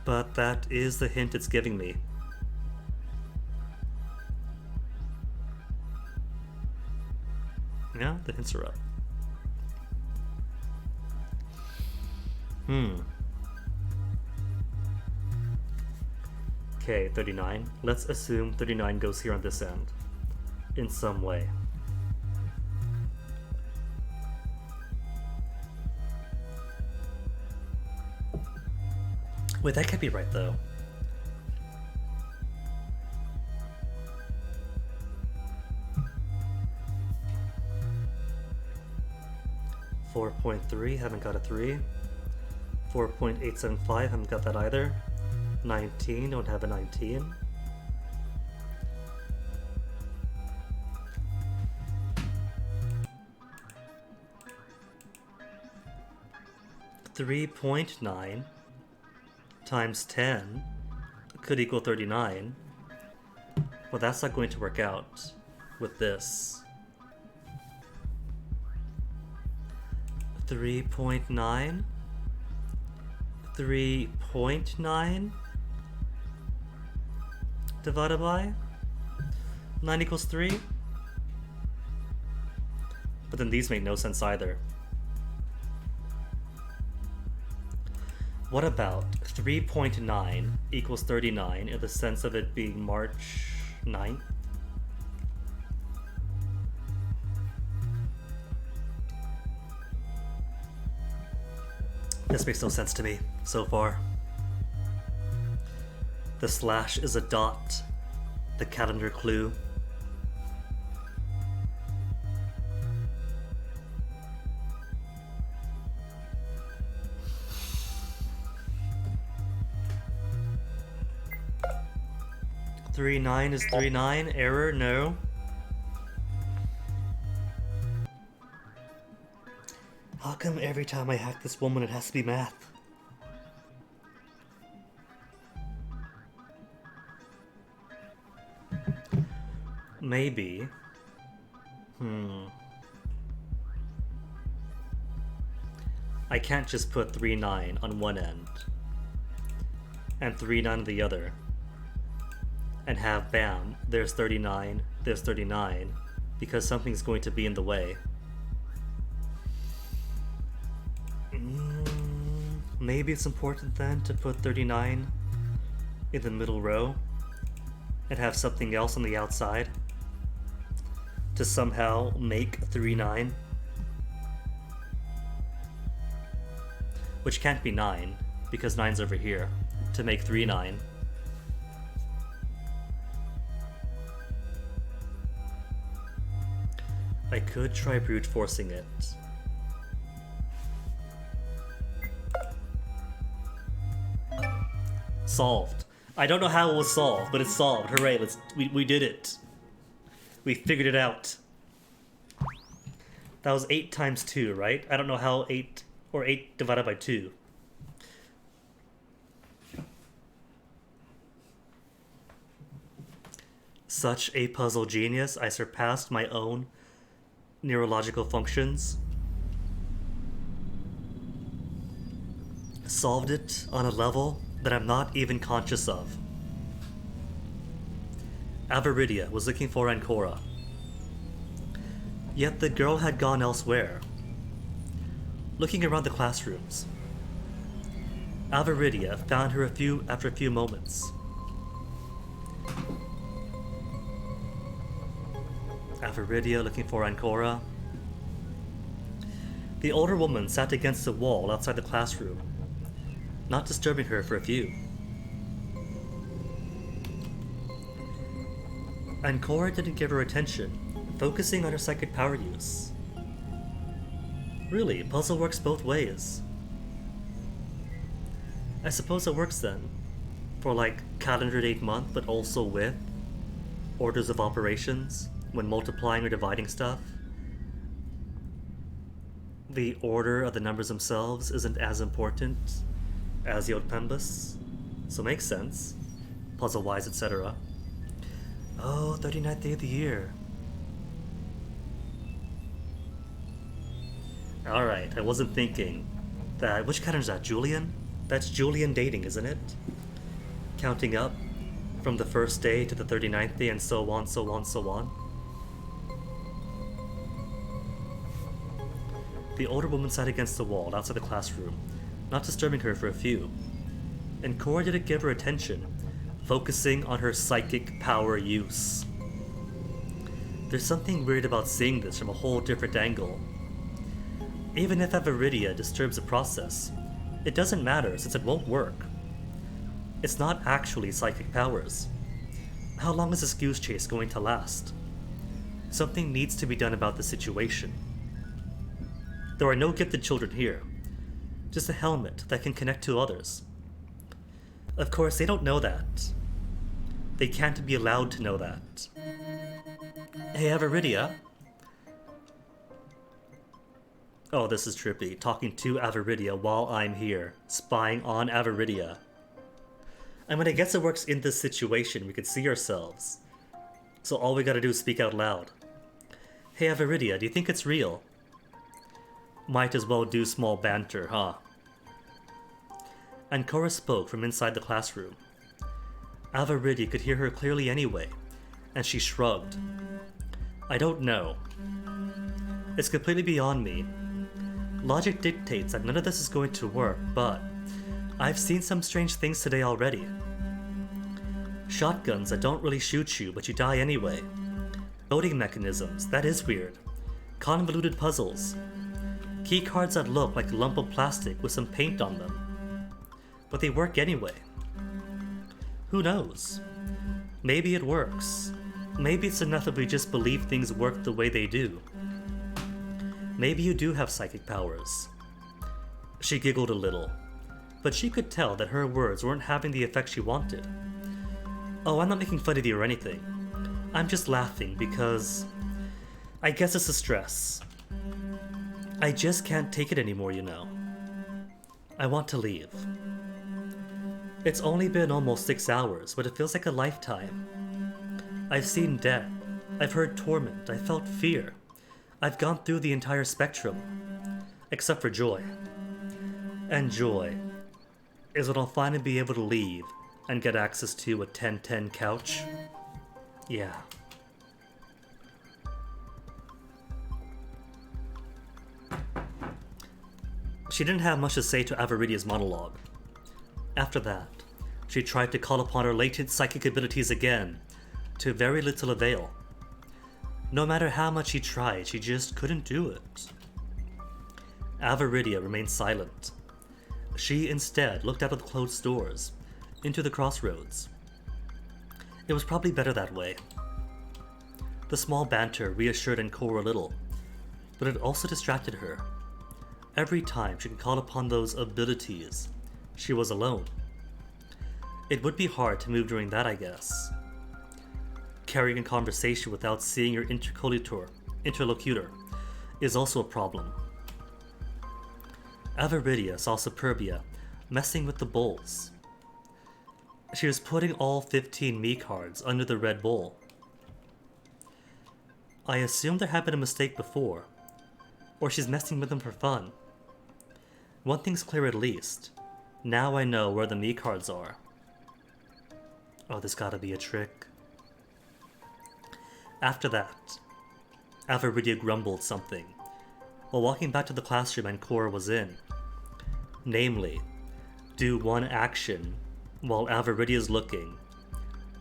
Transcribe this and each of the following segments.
But that is the hint it's giving me. Yeah, the hints are up. Okay, 39. Let's assume 39 goes here on this end. In some way. Wait, that can't be right though. .3, haven't got a 3. 4.875, haven't got that either. 19, don't have a 19. .9 times 10 could equal 39. Well, that's not going to work out with this. 3.9 3.9 divided by 9 equals 3. But then these make no sense either. What about 3.9 equals 39 in the sense of it being March 9th? This makes no sense to me so far. The slash is a dot. The calendar clue. Three nine is 39. Error, no. How come every time I hack this woman it has to be math? Maybe. I can't just put 39 on one end and 39 on the other and have bam, there's 39, there's 39, because something's going to be in the way. Maybe it's important then to put 39 in the middle row and have something else on the outside to somehow make 39, which can't be 9 because 9's over here, to make 39. I could try brute forcing it. Solved. I don't know how it was solved, but it's solved. Hooray, we did it. We figured it out. That was 8 times 2, right? I don't know how 8 or 8 divided by 2. Such a puzzle genius, I surpassed my own neurological functions. Solved it on a level that I'm not even conscious of. Avaridia was looking for Ancora. Yet the girl had gone elsewhere. Looking around the classrooms, Avaridia found her after a few moments. Avaridia looking for Ancora. The older woman sat against the wall outside the classroom, not disturbing her for a few. Ancora didn't give her attention, focusing on her psychic power use. Really, puzzle works both ways. I suppose it works then, for like calendar date month, but also with orders of operations when multiplying or dividing stuff. The order of the numbers themselves isn't as important as the Pembus, so makes sense, puzzle-wise, etc. Oh, 39th day of the year. Alright, I wasn't thinking that. Which calendar is that? Julian? That's Julian dating, isn't it? Counting up from the first day to the 39th day and so on, so on, so on. The older woman sat against the wall outside the classroom, not disturbing her for a few. And Cora didn't give her attention, focusing on her psychic power use. There's something weird about seeing this from a whole different angle. Even if Aviridia disturbs the process, it doesn't matter since it won't work. It's not actually psychic powers. How long is this goose chase going to last? Something needs to be done about the situation. There are no gifted children here, just a helmet that can connect to others. Of course, they don't know that. They can't be allowed to know that. Hey, Aviridia. Oh, this is trippy. Talking to Aviridia while I'm here, spying on Aviridia. I mean, I guess it works in this situation. We could see ourselves. So all we gotta do is speak out loud. Hey, Aviridia, do you think it's real? Might as well do small banter, huh? And Cora spoke from inside the classroom. Aviridia could hear her clearly anyway, and she shrugged. I don't know. It's completely beyond me. Logic dictates that none of this is going to work, but I've seen some strange things today already. Shotguns that don't really shoot you, but you die anyway. Voting mechanisms, that is weird. Convoluted puzzles. Key cards that look like a lump of plastic with some paint on them. But they work anyway. Who knows? Maybe it works. Maybe it's enough if we just believe things work the way they do. Maybe you do have psychic powers. She giggled a little, but she could tell that her words weren't having the effect she wanted. Oh, I'm not making fun of you or anything. I'm just laughing because I guess it's the stress. I just can't take it anymore, you know. I want to leave. It's only been almost 6 hours, but it feels like a lifetime. I've seen death. I've heard torment. I felt fear. I've gone through the entire spectrum. Except for joy. And joy is when I'll finally be able to leave and get access to a 10/10 couch. Yeah. She didn't have much to say to Aviridia's monologue. After that, she tried to call upon her latent psychic abilities again, to very little avail. No matter how much she tried, she just couldn't do it. Aviridia remained silent. She instead looked out of the closed doors, into the crossroads. It was probably better that way. The small banter reassured Cora a little, but it also distracted her. Every time she could call upon those abilities, she was alone. It would be hard to move during that, I guess. Carrying a conversation without seeing your interlocutor is also a problem. Aviridia saw Superbia messing with the bowls. She was putting all 15 me cards under the red bowl. I assumed there had been a mistake before, or she's messing with them for fun. One thing's clear at least. Now I know where the me cards are. Oh, there's gotta be a trick. After that, Aviridia grumbled something, while walking back to the classroom Cora was in. Namely, do one action while Aviridia's looking,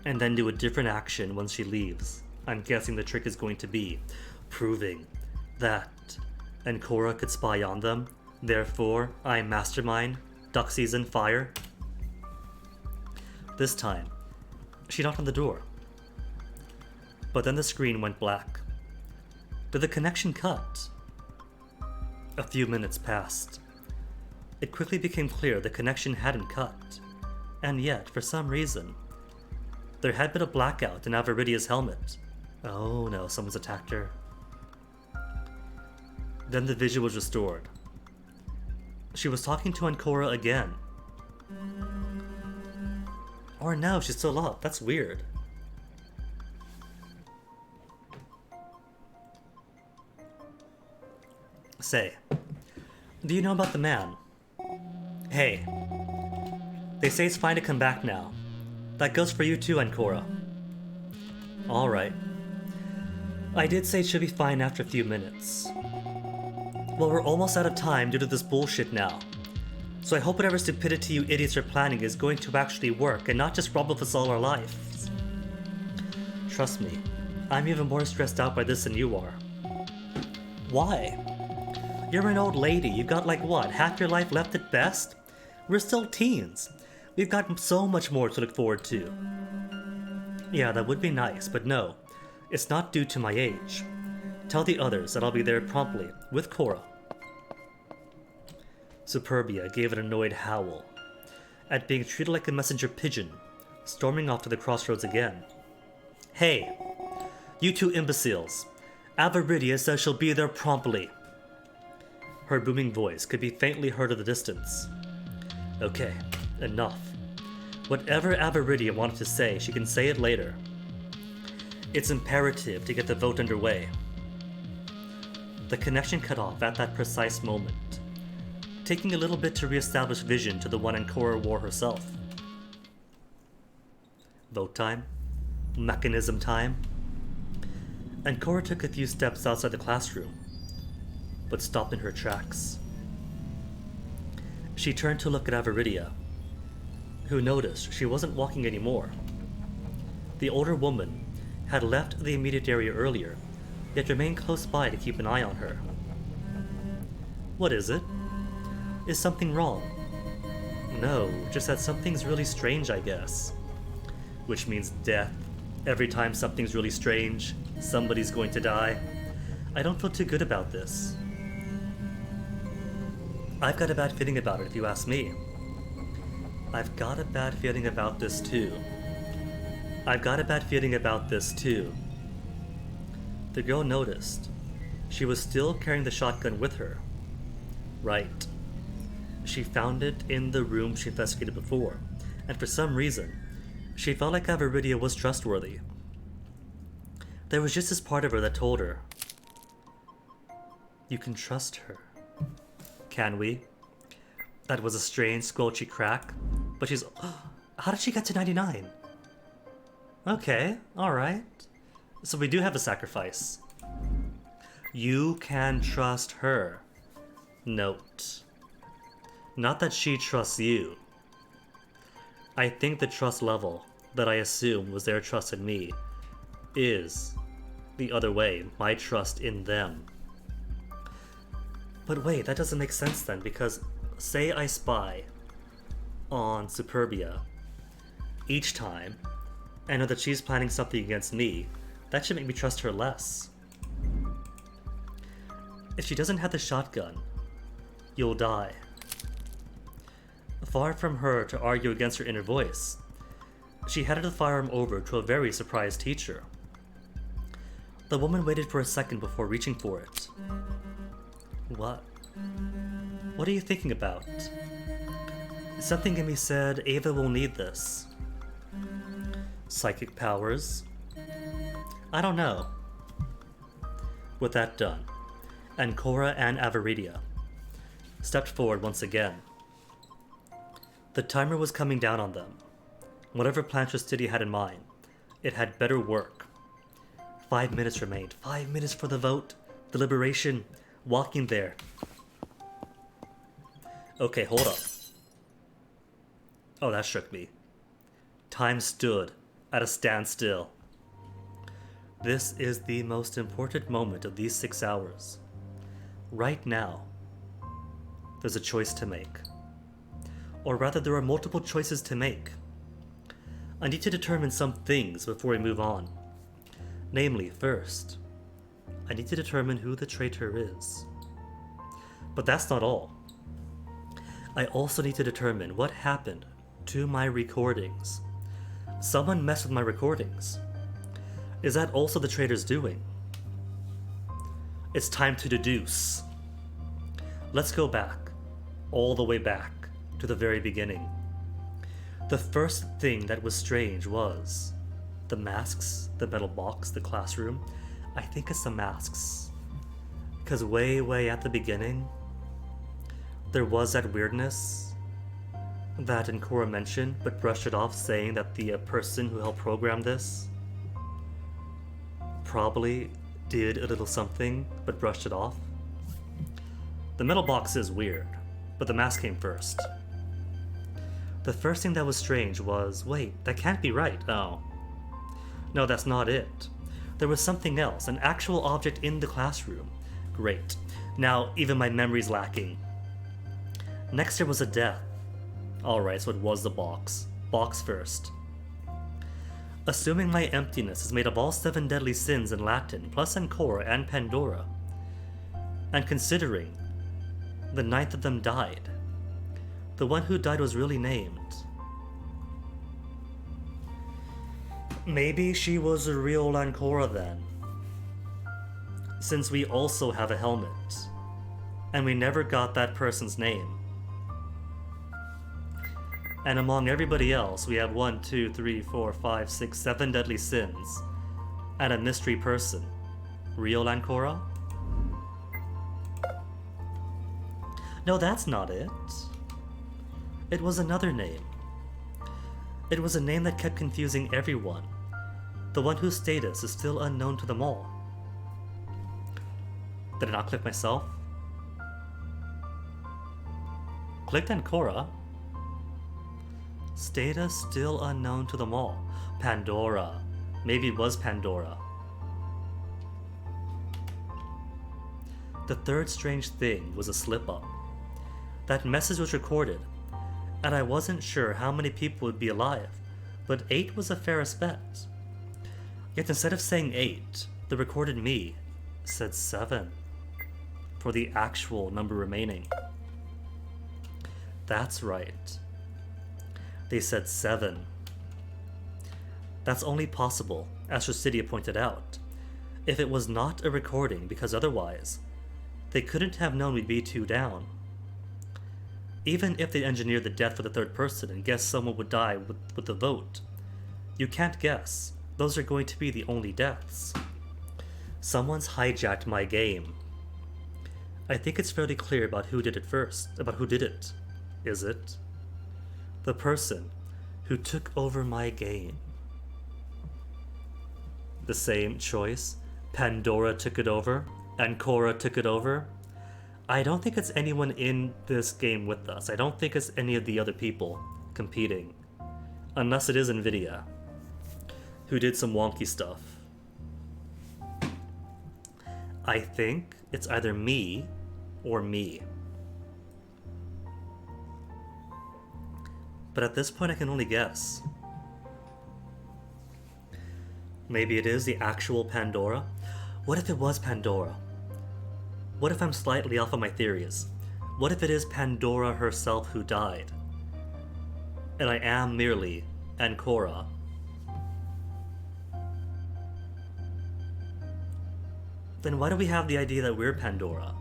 and then do a different action when she leaves. I'm guessing the trick is going to be proving that Cora could spy on them, therefore I'm mastermind, duck season, fire. This time, she knocked on the door. But then the screen went black. Did the connection cut? A few minutes passed. It quickly became clear the connection hadn't cut, and yet, for some reason, there had been a blackout in Aviridia's helmet. Oh no, someone's attacked her. Then the vision was restored. She was talking to Cora again. Or no, she's still up. That's weird. Say, do you know about the man? Hey, They say it's fine to come back now. That goes for you too, Ancora. Alright. I did say it should be fine after a few minutes. Well, we're almost out of time due to this bullshit now. So I hope whatever stupidity you idiots are planning is going to actually work and not just rob us all our lives. Trust me, I'm even more stressed out by this than you are. Why? You're an old lady, you've got like what, half your life left at best? We're still teens. We've got so much more to look forward to. Yeah, that would be nice, but no. It's not due to my age. Tell the others that I'll be there promptly, with Cora. Superbia gave an annoyed howl at being treated like a messenger pigeon, storming off to the crossroads again. Hey, you two imbeciles. Avaridia says she'll be there promptly. Her booming voice could be faintly heard in the distance. Okay, enough. Whatever Avaridia wanted to say, she can say it later. It's imperative to get the vote underway. The connection cut off at that precise moment, taking a little bit to re-establish vision to the one Ancora wore herself. Vote time? Mechanism time? Ancora took a few steps outside the classroom, but stopped in her tracks. She turned to look at Avaridia, who noticed she wasn't walking anymore. The older woman had left the immediate area earlier, yet remained close by to keep an eye on her. What is it? Is something wrong? No, just that something's really strange, I guess. Which means death. Every time something's really strange, somebody's going to die. I don't feel too good about this. I've got a bad feeling about it, if you ask me. I've got a bad feeling about this too. I've got a bad feeling about this too. The girl noticed. She was still carrying the shotgun with her. Right. She found it in the room she investigated before, and for some reason, she felt like Avaridia was trustworthy. There was just this part of her that told her, you can trust her. Can we? That was a strange, squelchy crack, but she's... How did she get to 99? Okay, alright. So we do have a sacrifice. You can trust her. Note. Not that she trusts you. I think the trust level that I assume was their trust in me is the other way, my trust in them. But wait, that doesn't make sense then, because say I spy on Superbia each time and know that she's planning something against me, that should make me trust her less. If she doesn't have the shotgun, you'll die. Far from her to argue against her inner voice, she handed the firearm over to a very surprised teacher. The woman waited for a second before reaching for it. What? What are you thinking about? Something in me said Ava will need this. Psychic powers? I don't know. With that done, Ancora and Avaridia stepped forward once again. The timer was coming down on them. Whatever plan Tristidia had in mind, it had better work. 5 minutes remained. 5 minutes for the vote. Deliberation. Walking there. Okay, hold up. Oh, that shook me. Time stood at a standstill. This is the most important moment of these 6 hours. Right now, there's a choice to make. Or rather, there are multiple choices to make. I need to determine some things before we move on. Namely, first, I need to determine who the traitor is. But that's not all. I also need to determine what happened to my recordings. Someone messed with my recordings. Is that also the traitor's doing? It's time to deduce. Let's go back, all the way back, to the very beginning. The first thing that was strange was the masks, the metal box, the classroom. I think it's the masks. Because way at the beginning, there was that weirdness that Ancora mentioned, but brushed it off, saying that the person who helped program this probably did a little something, but brushed it off? The metal box is weird, but the mask came first. The first thing that was strange was, wait, that can't be right. Oh. No, that's not it. There was something else, an actual object in the classroom. Great. Now, even my memory's lacking. Next there was a death. Alright, so it was the box. Box first. Assuming my emptiness is made of all 7 deadly sins in Latin, plus Ancora and Pandora, and considering the 9th of them died, the one who died was really named. Maybe she was a real Ancora then, since we also have a helmet, and we never got that person's name. And among everybody else, we have 1, 2, 3, 4, 5, 6, 7 deadly sins, and a mystery person. Real Ancora? No, that's not it. It was another name. It was a name that kept confusing everyone. The one whose status is still unknown to them all. Did I not click myself? Clicked Ancora. Status still unknown to them all. Pandora. Maybe it was Pandora. The third strange thing was a slip-up. That message was recorded, and I wasn't sure how many people would be alive, but 8 was a fairest bet. Yet instead of saying 8, the recorded me said 7 for the actual number remaining. That's right. They said 7. That's only possible, as Tricidia pointed out, if it was not a recording, because otherwise, they couldn't have known we'd be 2 down. Even if they engineered the death for the third person and guessed someone would die with the vote, you can't guess. Those are going to be the only deaths. Someone's hijacked my game. I think it's fairly clear about who did it first, about who did it. Is it? The person who took over my game. The same choice. Pandora took it over. Ancora took it over. I don't think it's anyone in this game with us. I don't think it's any of the other people competing. Unless it is Nvidia, who did some wonky stuff. I think it's either me or me. But at this point I can only guess. Maybe it is the actual Pandora? What if it was Pandora? What if I'm slightly off on my theories? What if it is Pandora herself who died? And I am merely Ancora? Then why do we have the idea that we're Pandora?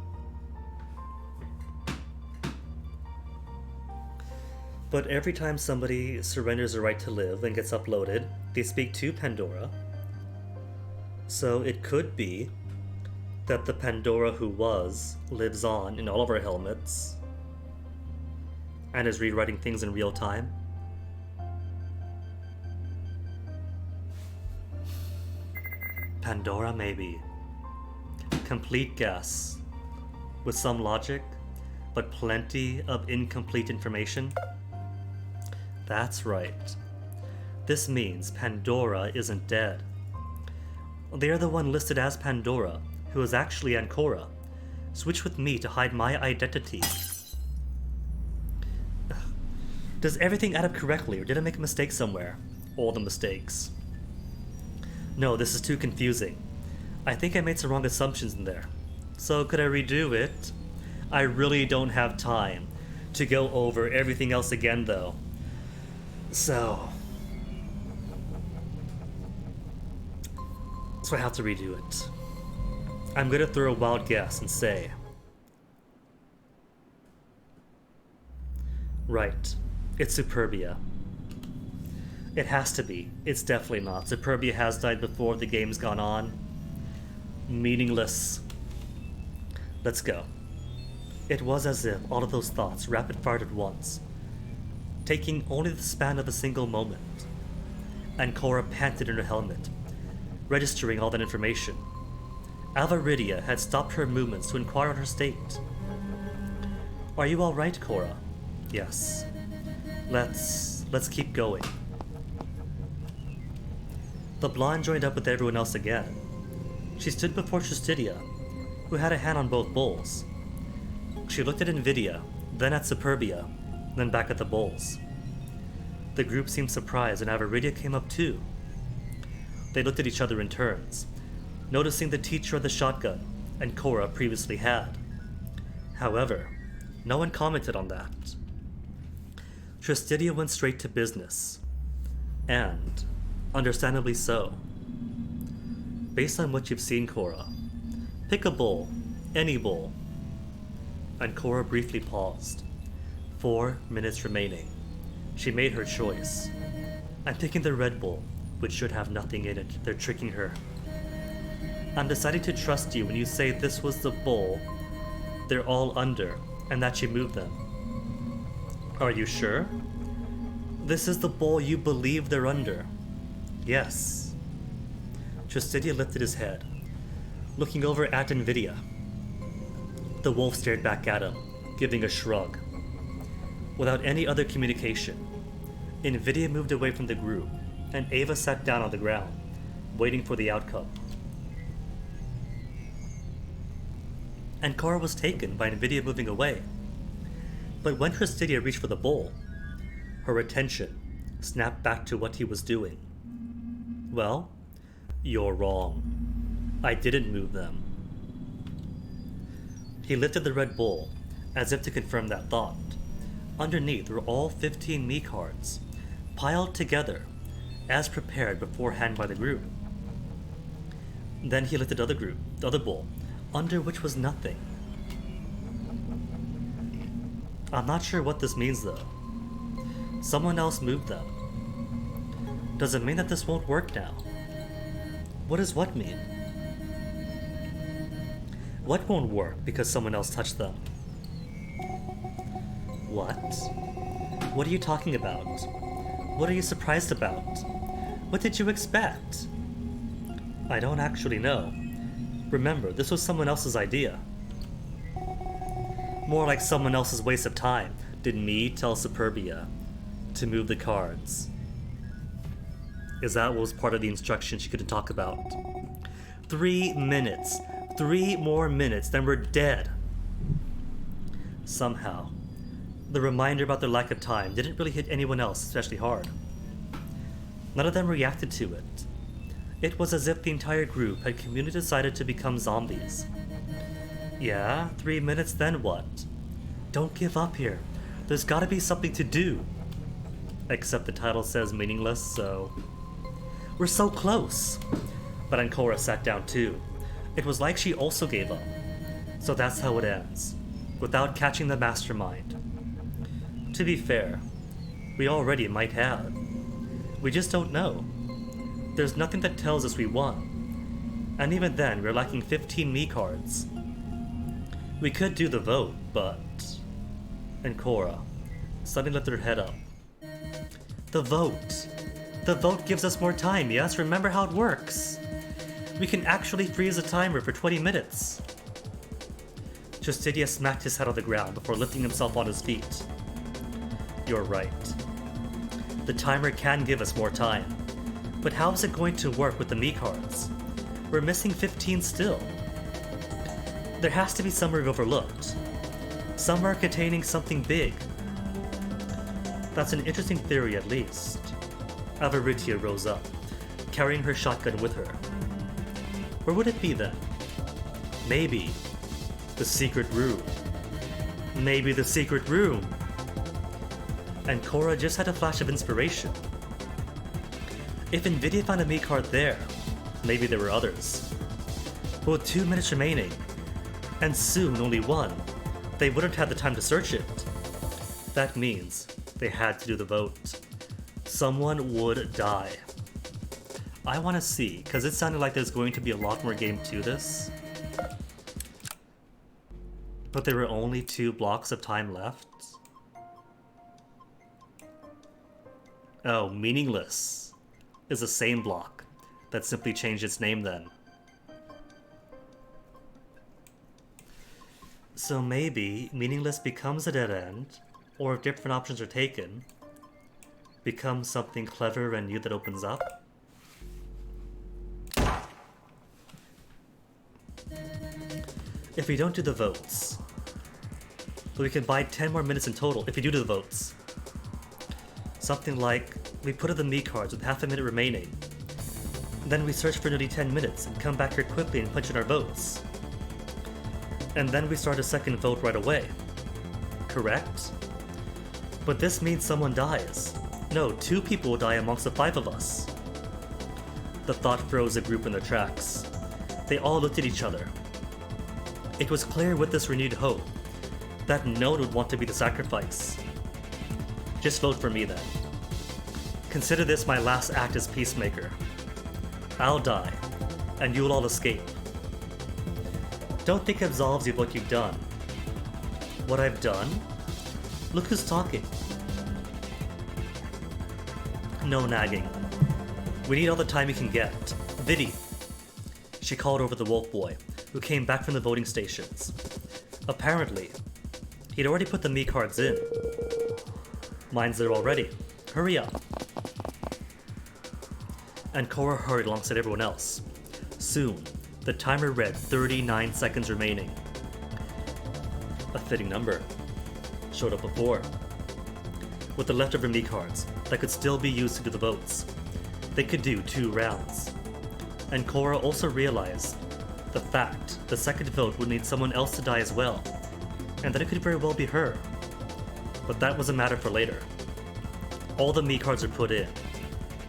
But every time somebody surrenders the right to live and gets uploaded, they speak to Pandora. So it could be that the Pandora who was lives on in all of our helmets and is rewriting things in real time. Pandora, maybe. Complete guess. With some logic, but plenty of incomplete information. That's right. This means Pandora isn't dead. They are the one listed as Pandora, who is actually Ancora. Switch with me to hide my identity. Does everything add up correctly, or did I make a mistake somewhere? All the mistakes. No, this is too confusing. I think I made some wrong assumptions in there. So could I redo it? I really don't have time to go over everything else again, though. So I have to redo it. I'm gonna throw a wild guess and say... Right. It's Superbia. It has to be. It's definitely not. Superbia has died before the game's gone on. Meaningless. Let's go. It was as if all of those thoughts rapid-fired at once. taking only the span of a single moment. And Cora panted in her helmet, registering all that information. Alvaridia had stopped her movements to inquire on her state. Are you alright, Cora? Yes. Let's keep going. The blonde joined up with everyone else again. She stood before Tristidia, who had a hand on both bowls. She looked at Invidia, then at Superbia, then back at the bowls. The group seemed surprised, and Alvaridia came up too. They looked at each other in turns, noticing the teacher of the shotgun and Cora previously had. However, no one commented on that. Tristidia went straight to business. And, understandably so. Based on what you've seen, Cora, pick a bowl, any bowl. And Cora briefly paused. 4 minutes remaining. She made her choice. I'm picking the red bowl, which should have nothing in it. They're tricking her. I'm deciding to trust you when you say this was the bowl they're all under, and that you moved them. Are you sure? This is the bowl you believe they're under. Yes. Tristidia lifted his head, looking over at Invidia. The wolf stared back at him, giving a shrug. Without any other communication, Invidia moved away from the group, and Ava sat down on the ground, waiting for the outcome. And Cora was taken by Invidia moving away. But when Tristidia reached for the bowl, her attention snapped back to what he was doing. Well, you're wrong. I didn't move them. He lifted the red bowl, as if to confirm that thought. Underneath were all 15 me cards, piled together, as prepared beforehand by the group. Then he lifted the other bowl, under which was nothing. I'm not sure what this means though. Someone else moved them. Does it mean that this won't work now? What does what mean? What won't work because someone else touched them? What? What are you talking about? What are you surprised about? What did you expect? I don't actually know. Remember, this was someone else's idea. More like someone else's waste of time. Did me tell Superbia to move the cards? Is that what was part of the instruction she couldn't talk about? 3 minutes. 3 more minutes, then we're dead. Somehow, the reminder about their lack of time didn't really hit anyone else especially hard. None of them reacted to it. It was as if the entire group had communally decided to become zombies. Yeah, 3 minutes, then what? Don't give up here. There's gotta be something to do. Except the title says meaningless, so... We're so close! But Ancora sat down too. It was like she also gave up. So that's how it ends, without catching the mastermind. To be fair, we already might have. We just don't know. There's nothing that tells us we won. And even then, we're lacking 15 me cards. We could do the vote, but... And Cora suddenly lifted her head up. The vote. The vote gives us more time, yes? Remember how it works. We can actually freeze a timer for 20 minutes. Tristidia smacked his head on the ground before lifting himself on his feet. You're right. The timer can give us more time. But how is it going to work with the me cards? We're missing 15 still. There has to be somewhere we've overlooked. Somewhere containing something big. That's an interesting theory at least. Alvaridia rose up, carrying her shotgun with her. Where would it be then? Maybe the secret room. Maybe the secret room. And Cora just had a flash of inspiration. If Invidia found a me card there, maybe there were others. But with 2 minutes remaining, and soon only one, they wouldn't have the time to search it. That means they had to do the vote. Someone would die. I want to see, because it sounded like there's going to be a lot more game to this. But there were only 2 blocks of time left. Oh, meaningless is the same block that simply changed its name then. So maybe meaningless becomes a dead end, or if different options are taken, becomes something clever and new that opens up. If we don't do the votes, we can buy 10 more minutes in total if we do the votes. Something like, we put in the me cards with half a minute remaining. Then we search for nearly 10 minutes and come back here quickly and punch in our votes. And then we start a second vote right away. Correct? But this means someone dies. No, 2 people will die amongst the 5 of us. The thought froze the group in their tracks. They all looked at each other. It was clear with this renewed hope that no one would want to be the sacrifice. Just vote for me then. Consider this my last act as peacemaker. I'll die, and you'll all escape. Don't think it absolves you of what you've done. What I've done? Look who's talking. No nagging. We need all the time we can get. Viddy. She called over the wolf boy, who came back from the voting stations. Apparently, he'd already put the me cards in. Mine's there already. Hurry up. And Cora hurried alongside everyone else. Soon, the timer read 39 seconds remaining. A fitting number. Showed up before. With the leftover me cards that could still be used to do the votes, they could do 2 rounds. And Cora also realized the fact the second vote would need someone else to die as well, and that it could very well be her. But that was a matter for later. All the me cards are put in,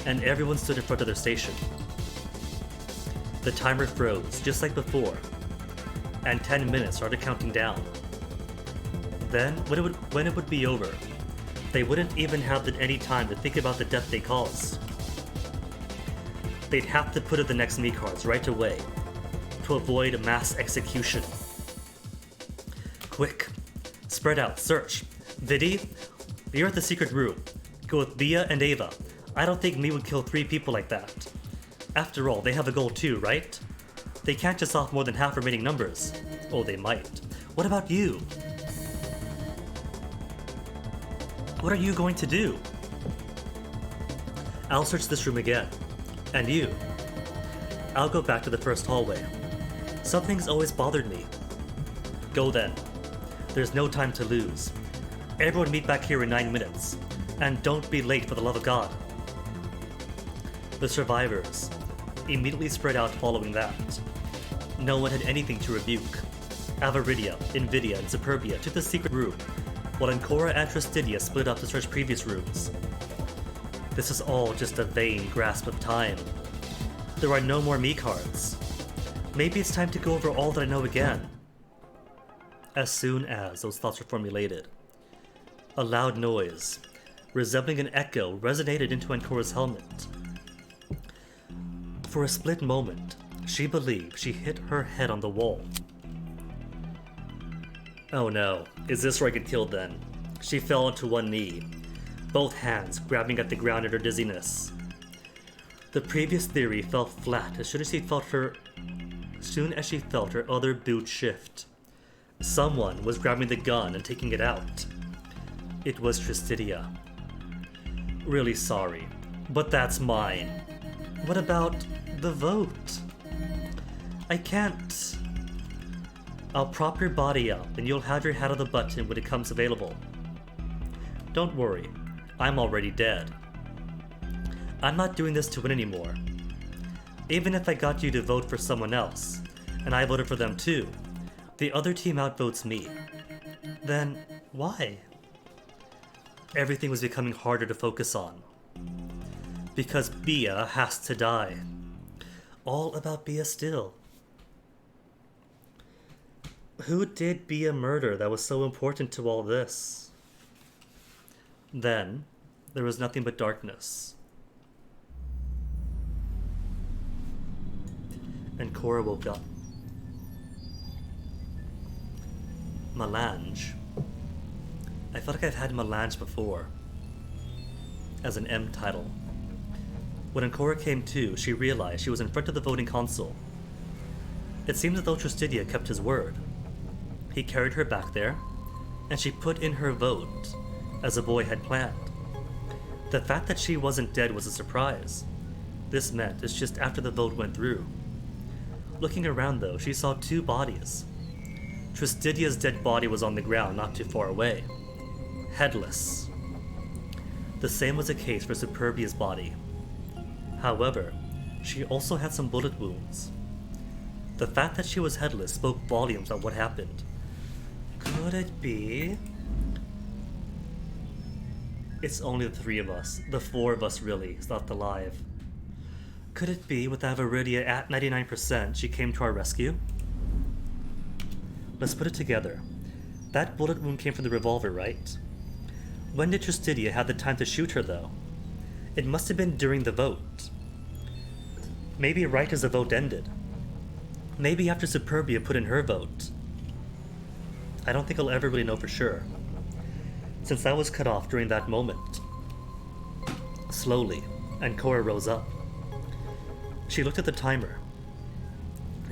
and everyone stood in front of their station. The timer froze, just like before, and 10 minutes started counting down. Then, when it would be over, they wouldn't even have any time to think about the death they caused. They'd have to put in the next me cards right away, to avoid a mass execution. Quick, spread out, search. Viddy, you're at the secret room. Go with Bia and Ava. I don't think me would kill 3 people like that. After all, they have a goal too, right? They can't just off more than half remaining numbers. Oh, they might. What about you? What are you going to do? I'll search this room again. And you? I'll go back to the first hallway. Something's always bothered me. Go then. There's no time to lose. Everyone meet back here in 9 minutes. And don't be late for the love of God. The survivors immediately spread out following that. No one had anything to rebuke. Avaridia, Invidia, and Superbia took the secret room, while Ancora and Tristidia split up to search previous rooms. This is all just a vain grasp of time. There are no more me cards. Maybe it's time to go over all that I know again. As soon as those thoughts were formulated, a loud noise, resembling an echo, resonated into Ancora's helmet. For a split moment, she believed she hit her head on the wall. Oh no, is this where I get killed then? She fell onto one knee, both hands grabbing at the ground in her dizziness. The previous theory fell flat as soon as she felt her other boot shift. Someone was grabbing the gun and taking it out. It was Tristidia. Really sorry, but that's mine. What about the vote? I can't. I'll prop your body up and you'll have your hat on the button when it comes available. Don't worry, I'm already dead. I'm not doing this to win anymore. Even if I got you to vote for someone else, and I voted for them too, the other team outvotes me. Then why? Everything was becoming harder to focus on. Because Bia has to die. All about Bia still. Who did Bia murder that was so important to all this? Then, there was nothing but darkness. And Cora woke up. Melange. I felt like I've had melange before. as an M title. When Ancora came to, she realized she was in front of the voting console. It seemed as though Tristidia kept his word. He carried her back there, and she put in her vote, as the boy had planned. The fact that she wasn't dead was a surprise. This meant it's just after the vote went through. Looking around, though, she saw two bodies. Tristidia's dead body was on the ground not too far away, headless. The same was the case for Superbia's body. However, she also had some bullet wounds. The fact that she was headless spoke volumes on what happened. Could it be? It's only the three of us, the four of us really, left alive. Could it be with Aviridia at 99% she came to our rescue? Let's put it together. That bullet wound came from the revolver, right? When did Tristidia have the time to shoot her, though? It must have been during the vote. Maybe right as the vote ended. Maybe after Superbia put in her vote. I don't think I'll ever really know for sure, since I was cut off during that moment. Slowly, Ancora rose up. She looked at the timer.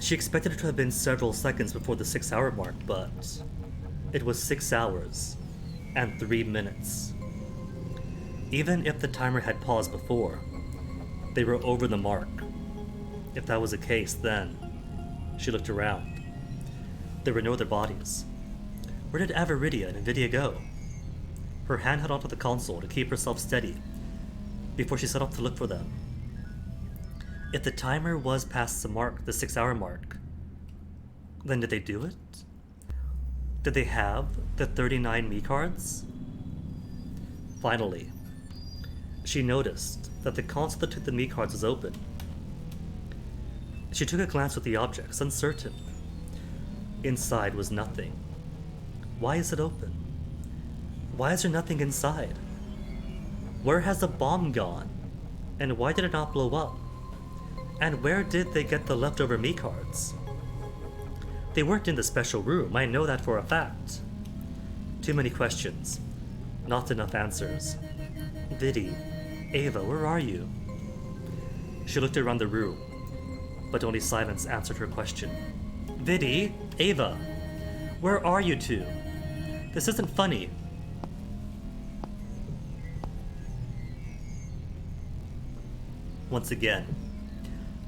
She expected it to have been several seconds before the 6-hour mark, but it was 6 hours and 3 minutes. Even if the timer had paused before, they were over the mark. If that was the case, then she looked around. There were no other bodies. Where did Aviridia and Invidia go? Her hand held onto the console to keep herself steady before she set off to look for them. If the timer was past the mark, the 6-hour mark, then did they do it? Did they have the 39 me cards? Finally, she noticed that the console that took the me cards was open. She took a glance at the objects, uncertain. Inside was nothing. Why is it open? Why is there nothing inside? Where has the bomb gone? And why did it not blow up? And where did they get the leftover me cards? They weren't in the special room, I know that for a fact. Too many questions. Not enough answers. Vidi, Ava, where are you? She looked around the room, but only silence answered her question. Vidi, Ava, where are you two? This isn't funny. Once again,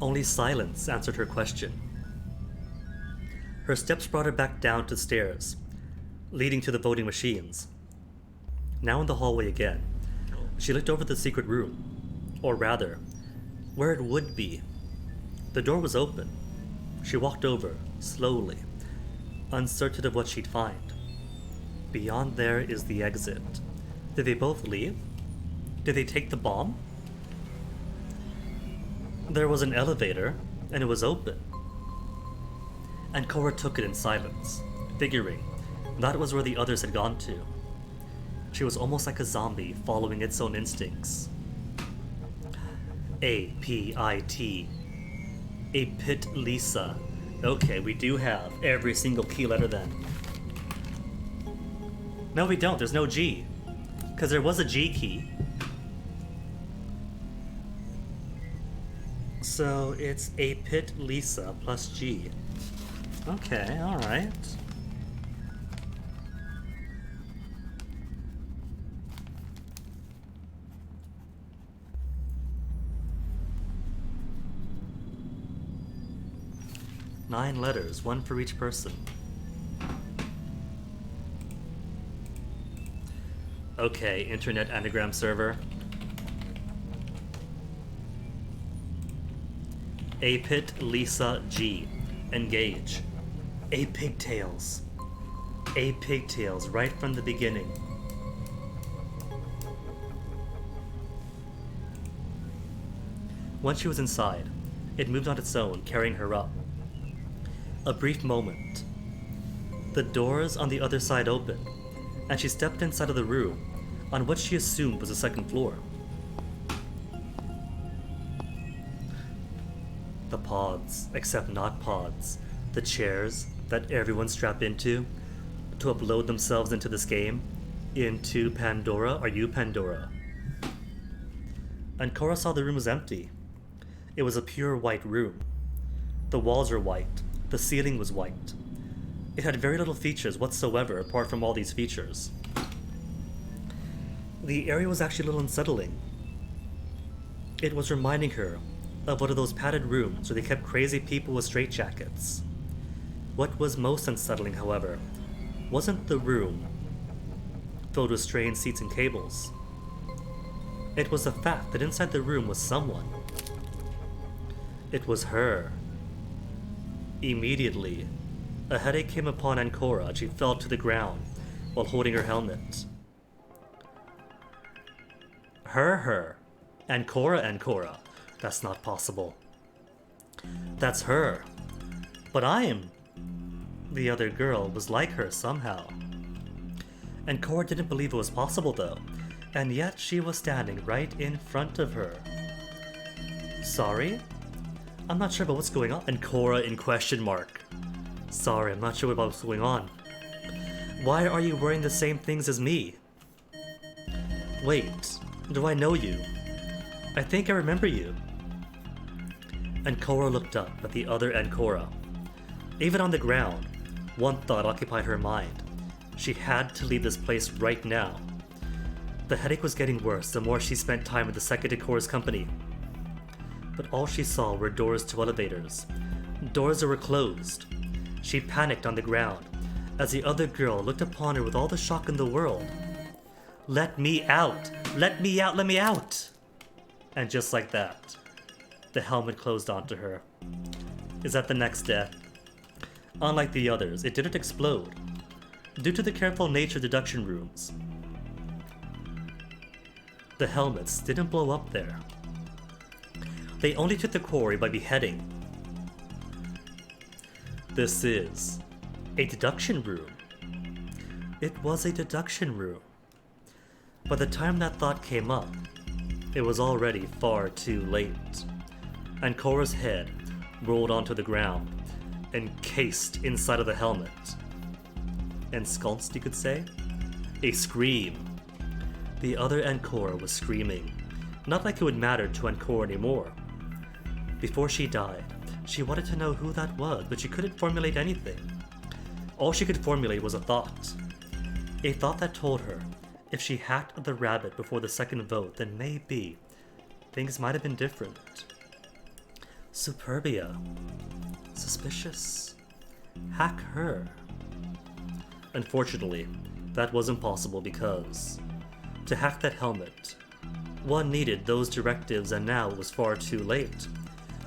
only silence answered her question. Her steps brought her back down to the stairs, leading to the voting machines. Now in the hallway again, she looked over the secret room, or rather, where it would be. The door was open. She walked over, slowly, uncertain of what she'd find. Beyond there is the exit. Did they both leave? Did they take the bomb? There was an elevator, and it was open. Ancora took it in silence, figuring that was where the others had gone to. She was almost like a zombie following its own instincts. A-P-I-T. A Pit Lisa. Okay, we do have every single key letter then. No, we don't. There's no G. Because there was a G key. So it's A Pit Lisa plus G. Okay, alright. Nine letters, one for each person. Okay, internet anagram server. A Pit Lisa G. Engage. A pigtails. A pigtails right from the beginning. Once she was inside, it moved on its own, carrying her up. A brief moment. The doors on the other side opened, and she stepped inside of the room on what she assumed was the second floor. The pods, except not pods, the chairs that everyone strapped into to upload themselves into this game, into Pandora. Are you Pandora? and Cora saw the room was empty. It was a pure white room. The walls were white. The ceiling was white. It had very little features whatsoever apart from all these features. The area was actually a little unsettling. It was reminding her of one of those padded rooms where they kept crazy people with straitjackets. What was most unsettling, however, wasn't the room filled with strange seats and cables. It was the fact that inside the room was someone. It was her. Immediately, a headache came upon Ancora and she fell to the ground while holding her helmet. Her. Ancora. That's not possible. That's her. But I am. The other girl was like her somehow. Ancora didn't believe it was possible though, and yet she was standing right in front of her. Sorry? I'm not sure about what's going on. Ancora in question mark. Sorry, I'm not sure about what's going on. Why are you wearing the same things as me? Wait, do I know you? I think I remember you. Ancora looked up at the other Ancora. Even on the ground, one thought occupied her mind. She had to leave this place right now. The headache was getting worse the more she spent time with the second Ancora's company. But all she saw were doors to elevators. Doors that were closed. She panicked on the ground as the other girl looked upon her with all the shock in the world. Let me out! Let me out! Let me out! And just like that, the helmet closed onto her. Is that the next death? Unlike the others, it didn't explode. Due to the careful nature of deduction rooms, the helmets didn't blow up there. They only took the quarry by beheading. This is a deduction room. It was a deduction room. By the time that thought came up, it was already far too late. Ancora's head rolled onto the ground, encased inside of the helmet. Ensconced, you could say? A scream. The other Ancora was screaming. Not like it would matter to Ancora anymore. Before she died, she wanted to know who that was, but she couldn't formulate anything. All she could formulate was a thought. A thought that told her if she hacked the rabbit before the second vote, then maybe things might have been different. Superbia. Suspicious. Hack her. Unfortunately, that wasn't possible because to hack that helmet, one needed those directives and now it was far too late.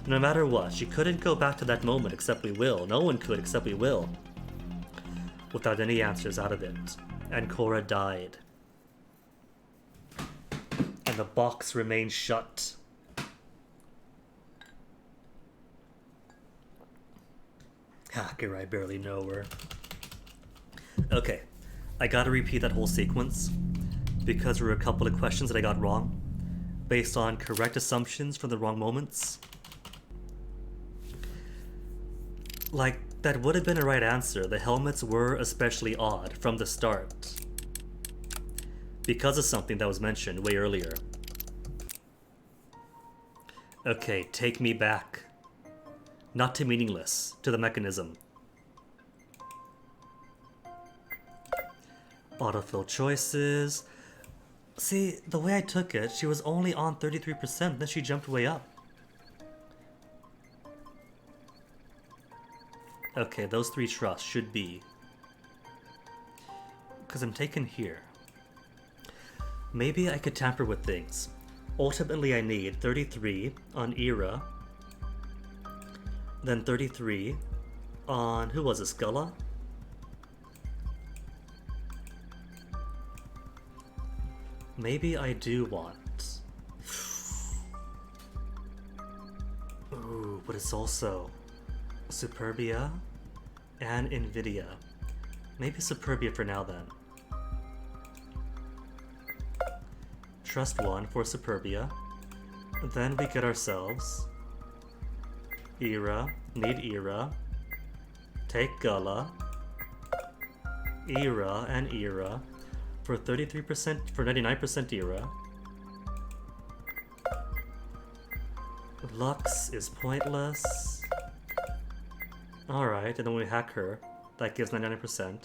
No matter what, she couldn't go back to that moment except we will. No one could except we will. Without any answers out of it, Ancora died. And the box remained shut. Hacker, I barely know her. Okay, I gotta repeat that whole sequence because there were a couple of questions that I got wrong based on correct assumptions from the wrong moments. Like, that would have been a right answer. The helmets were especially odd from the start because of something that was mentioned way earlier. Okay, take me back. Not to meaningless, to the mechanism. Autofill choices. See, the way I took it, she was only on 33%, then she jumped way up. Okay, those three trusts should be. Because I'm taken here. Maybe I could tamper with things. Ultimately, I need 33 on Era. Then 33 on, who was it, Sculla? Maybe I do want. Ooh, but it's also Superbia and Nvidia. Maybe Superbia for now then. Trust 1 for Superbia. Then we get ourselves Era, need Era. Take Gullah. Era and Era for 33%, for 99% Era. Lux is pointless. Alright, and then when we hack her, that gives 99%.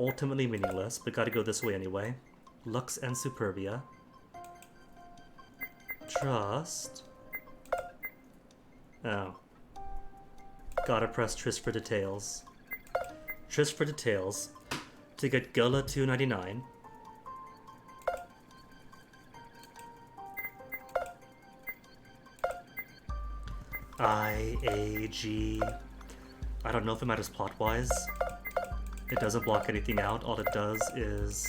Ultimately meaningless, but gotta go this way anyway. Lux and Superbia. Trust. Oh. Gotta press Tris for details. Tris for details to get Gullah 299. I-A-G. I don't know if it matters plot-wise. It doesn't block anything out. All it does is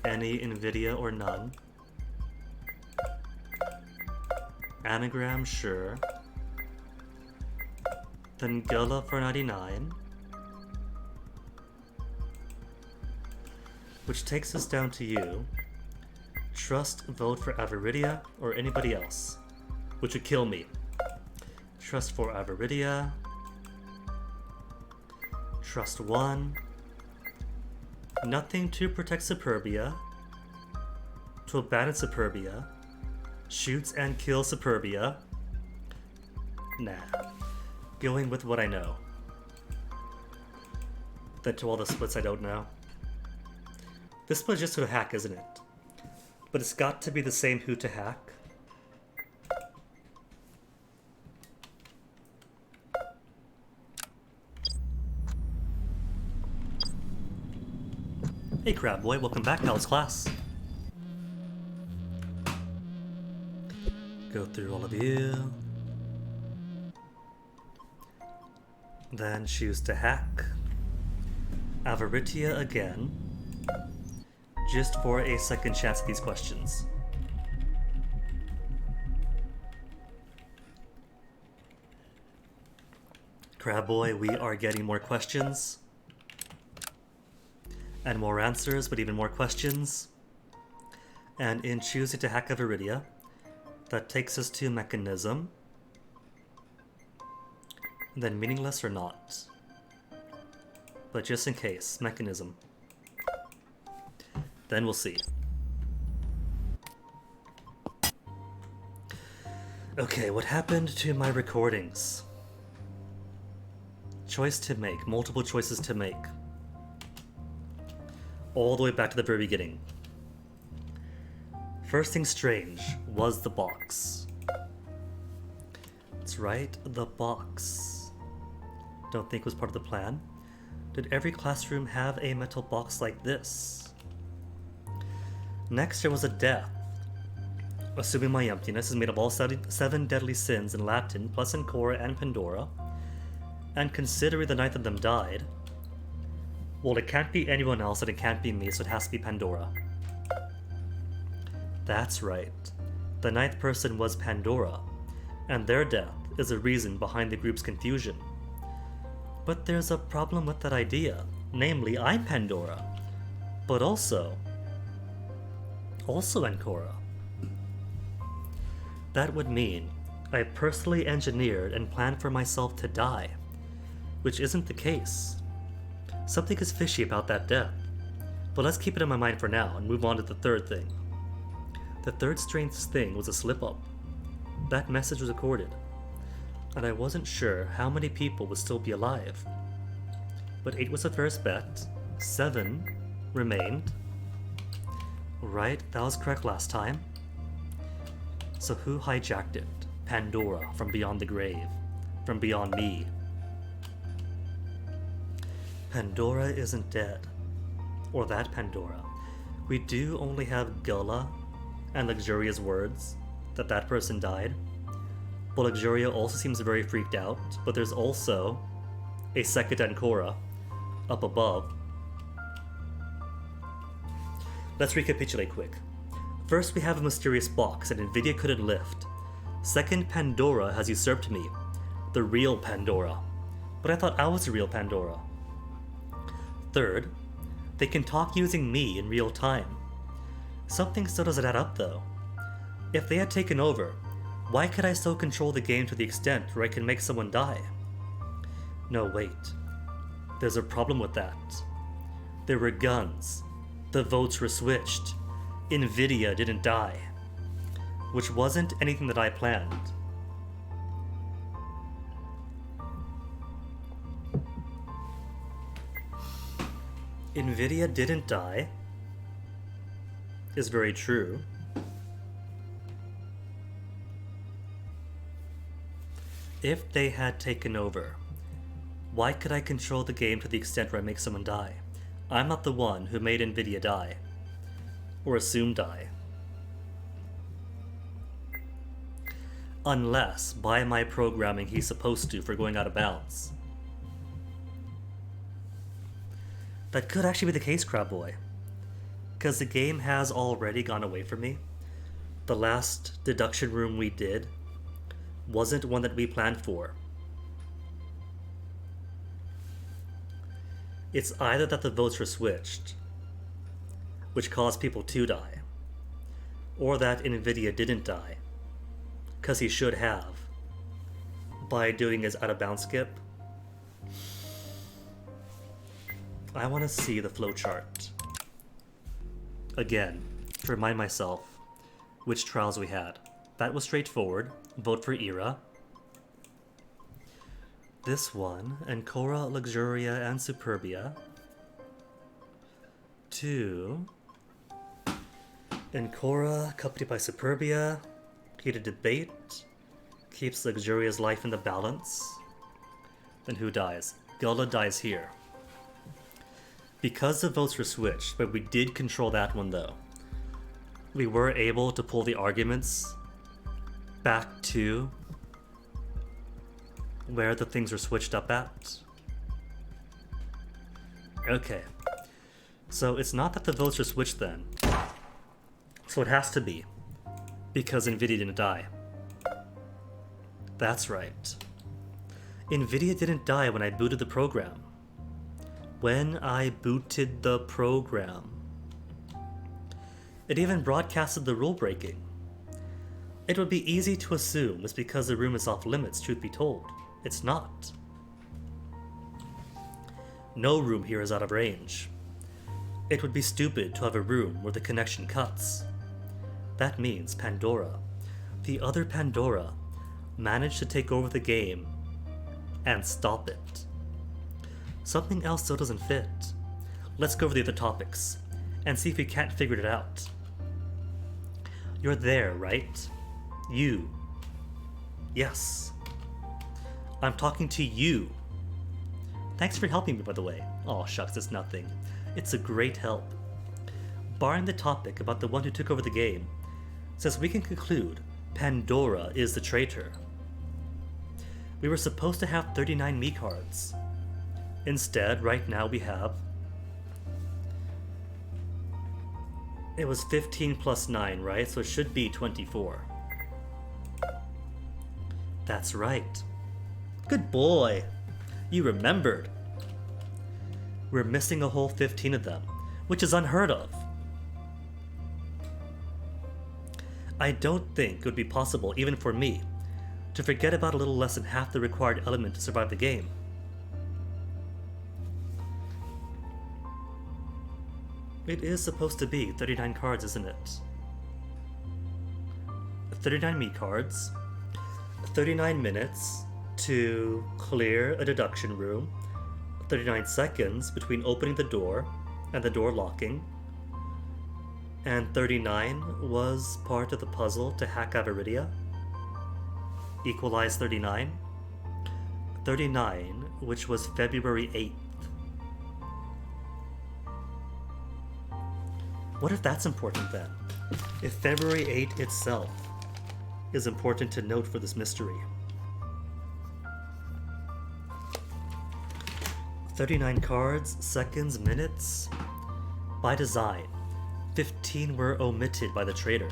any NVIDIA or none. Anagram, sure. Then Gullah for 99. Which takes us down to you. Trust, vote for Aviridia or anybody else. Which would kill me. Trust for Aviridia. Trust 1. Nothing to protect Superbia. To abandon Superbia. Shoots and kills Superbia. Nah. Going with what I know. Then to all the splits I don't know. This split is just to hack, isn't it? But it's got to be the same who to hack. Hey Crab Boy, welcome back. How was class? Go through all of you. Then choose to hack. Aviritia again. Just for a second chance at these questions. Crab Boy, we are getting more questions. And more answers, but even more questions. And in choosing to hack Aviridia, that takes us to mechanism. And then meaningless or not. But just in case, mechanism. Then we'll see. Okay, what happened to my recordings? Choice to make, multiple choices to make. All the way back to the very beginning. First thing strange was the box. That's right, the box. Don't think it was part of the plan. Did every classroom have a metal box like this? Next, there was a death. Assuming my emptiness is made of all seven deadly sins in Latin, plus Ancora and Pandora, and considering the ninth of them died, well, it can't be anyone else and it can't be me, so it has to be Pandora. That's right. The ninth person was Pandora, and their death is a reason behind the group's confusion. But there's a problem with that idea. Namely, I'm Pandora, but also Ancora. That would mean I personally engineered and planned for myself to die, which isn't the case. Something is fishy about that death, but let's keep it in my mind for now and move on to the third thing. The third strange thing was a slip-up. That message was recorded, and I wasn't sure how many people would still be alive. But 8 was the first bet, 7 remained. Right, that was correct last time. So who hijacked it? Pandora, from beyond the grave, from beyond me. Pandora isn't dead. Or that Pandora. We do only have Gullah and Luxuria's words that person died. But Luxuria also seems very freaked out, but there's also a second Ancora up above. Let's recapitulate quick. First, we have a mysterious box that NVIDIA couldn't lift. Second, Pandora has usurped me. The real Pandora. But I thought I was the real Pandora. Third, they can talk using me in real time. Something still doesn't add up though. If they had taken over, why could I still control the game to the extent where I can make someone die? No, wait. There's a problem with that. There were guns. The votes were switched. NVIDIA didn't die. Which wasn't anything that I planned. NVIDIA didn't die is very true. If they had taken over, why could I control the game to the extent where I make someone die? I'm not the one who made NVIDIA die. Or assume die. Unless, by my programming, he's supposed to for going out of bounds. That could actually be the case, Crab Boy. Because the game has already gone away from me. The last deduction room we did wasn't one that we planned for. It's either that the votes were switched, which caused people to die, or that NVIDIA didn't die, because he should have, by doing his out-of-bounds skip. I want to see the flowchart again to remind myself which trials we had. That was straightforward. Vote for Era. This one, Ancora, Luxuria, and Superbia. 2. Ancora, accompanied by Superbia. Heated debate. Keeps Luxuria's life in the balance. Then who dies? Gilda dies here. Because the votes were switched, but we did control that one though, we were able to pull the arguments back to where the things were switched up at. Okay. So it's not that the votes are switched then. So it has to be because NVIDIA didn't die. That's right. NVIDIA didn't die when I booted the program. When I booted the program. It even broadcasted the rule breaking. It would be easy to assume it's because the room is off limits, truth be told. It's not. No room here is out of range. It would be stupid to have a room where the connection cuts. That means Pandora, the other Pandora, managed to take over the game and stop it. Something else still doesn't fit. Let's go over the other topics and see if we can't figure it out. You're there, right? You. Yes. I'm talking to you. Thanks for helping me, by the way. Aw, shucks, it's nothing. It's a great help. Barring the topic about the one who took over the game, says we can conclude Pandora is the traitor. We were supposed to have 39 me cards. Instead, right now we have... It was 15 plus 9, right? So it should be 24. That's right. Good boy. You remembered. We're missing a whole 15 of them, which is unheard of. I don't think it would be possible, even for me, to forget about a little less than half the required element to survive the game. It is supposed to be 39 cards, isn't it? 39 me cards, 39 minutes to clear a deduction room, 39 seconds between opening the door and the door locking, and 39 was part of the puzzle to hack Aviridia. Equalize 39. 39, which was February 8th. What if that's important then? If February 8 itself is important to note for this mystery. 39 cards, seconds, minutes. By design, 15 were omitted by the traitor.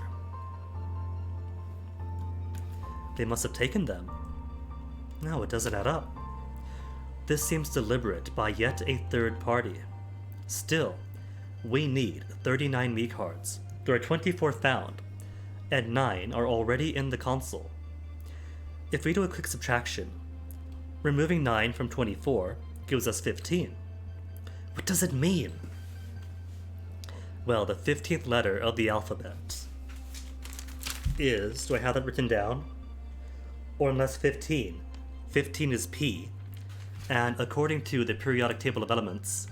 They must have taken them. No, it doesn't add up. This seems deliberate by yet a third party. Still, we need 39 me cards. There are 24 found, and 9 are already in the console. If we do a quick subtraction, removing 9 from 24 gives us 15. What does it mean? Well, the 15th letter of the alphabet is, do I have that written down? Or unless 15. 15 is P, and according to the periodic table of elements,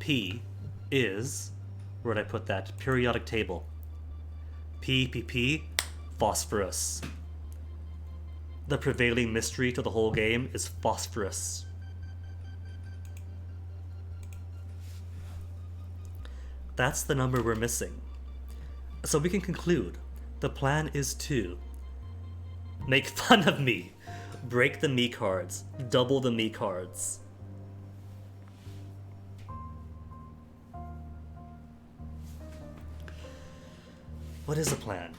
P is, where'd I put that? Periodic table. P, phosphorus. The prevailing mystery to the whole game is phosphorus. That's the number we're missing. So we can conclude the plan is to make fun of me, break the me cards, double the me cards. What is the plan?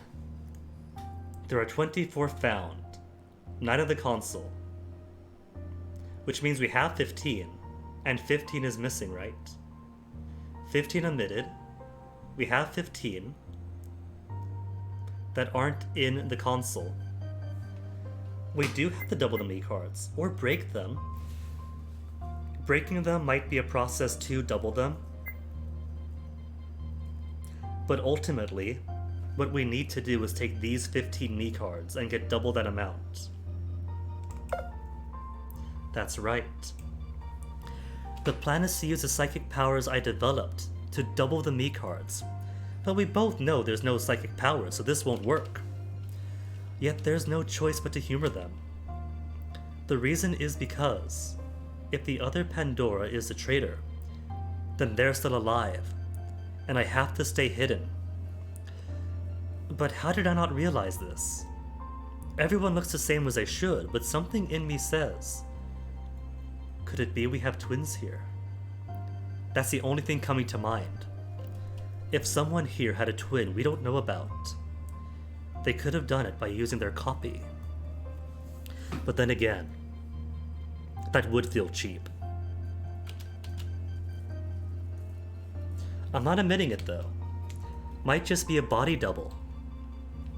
There are 24 found, 9 of the console, which means we have 15, and 15 is missing, right? 15 omitted. We have 15 that aren't in the console. We do have to double the me cards, or break them. Breaking them might be a process to double them. But ultimately, what we need to do is take these 15 me cards and get double that amount. That's right. The plan is to use the psychic powers I developed to double the me cards. But we both know there's no psychic powers, so this won't work. Yet there's no choice but to humor them. The reason is because if the other Pandora is the traitor, then they're still alive, and I have to stay hidden. But how did I not realize this? Everyone looks the same as they should, but something in me says, could it be we have twins here? That's the only thing coming to mind. If someone here had a twin we don't know about, they could have done it by using their copy. But then again, that would feel cheap. I'm not admitting it though. Might just be a body double.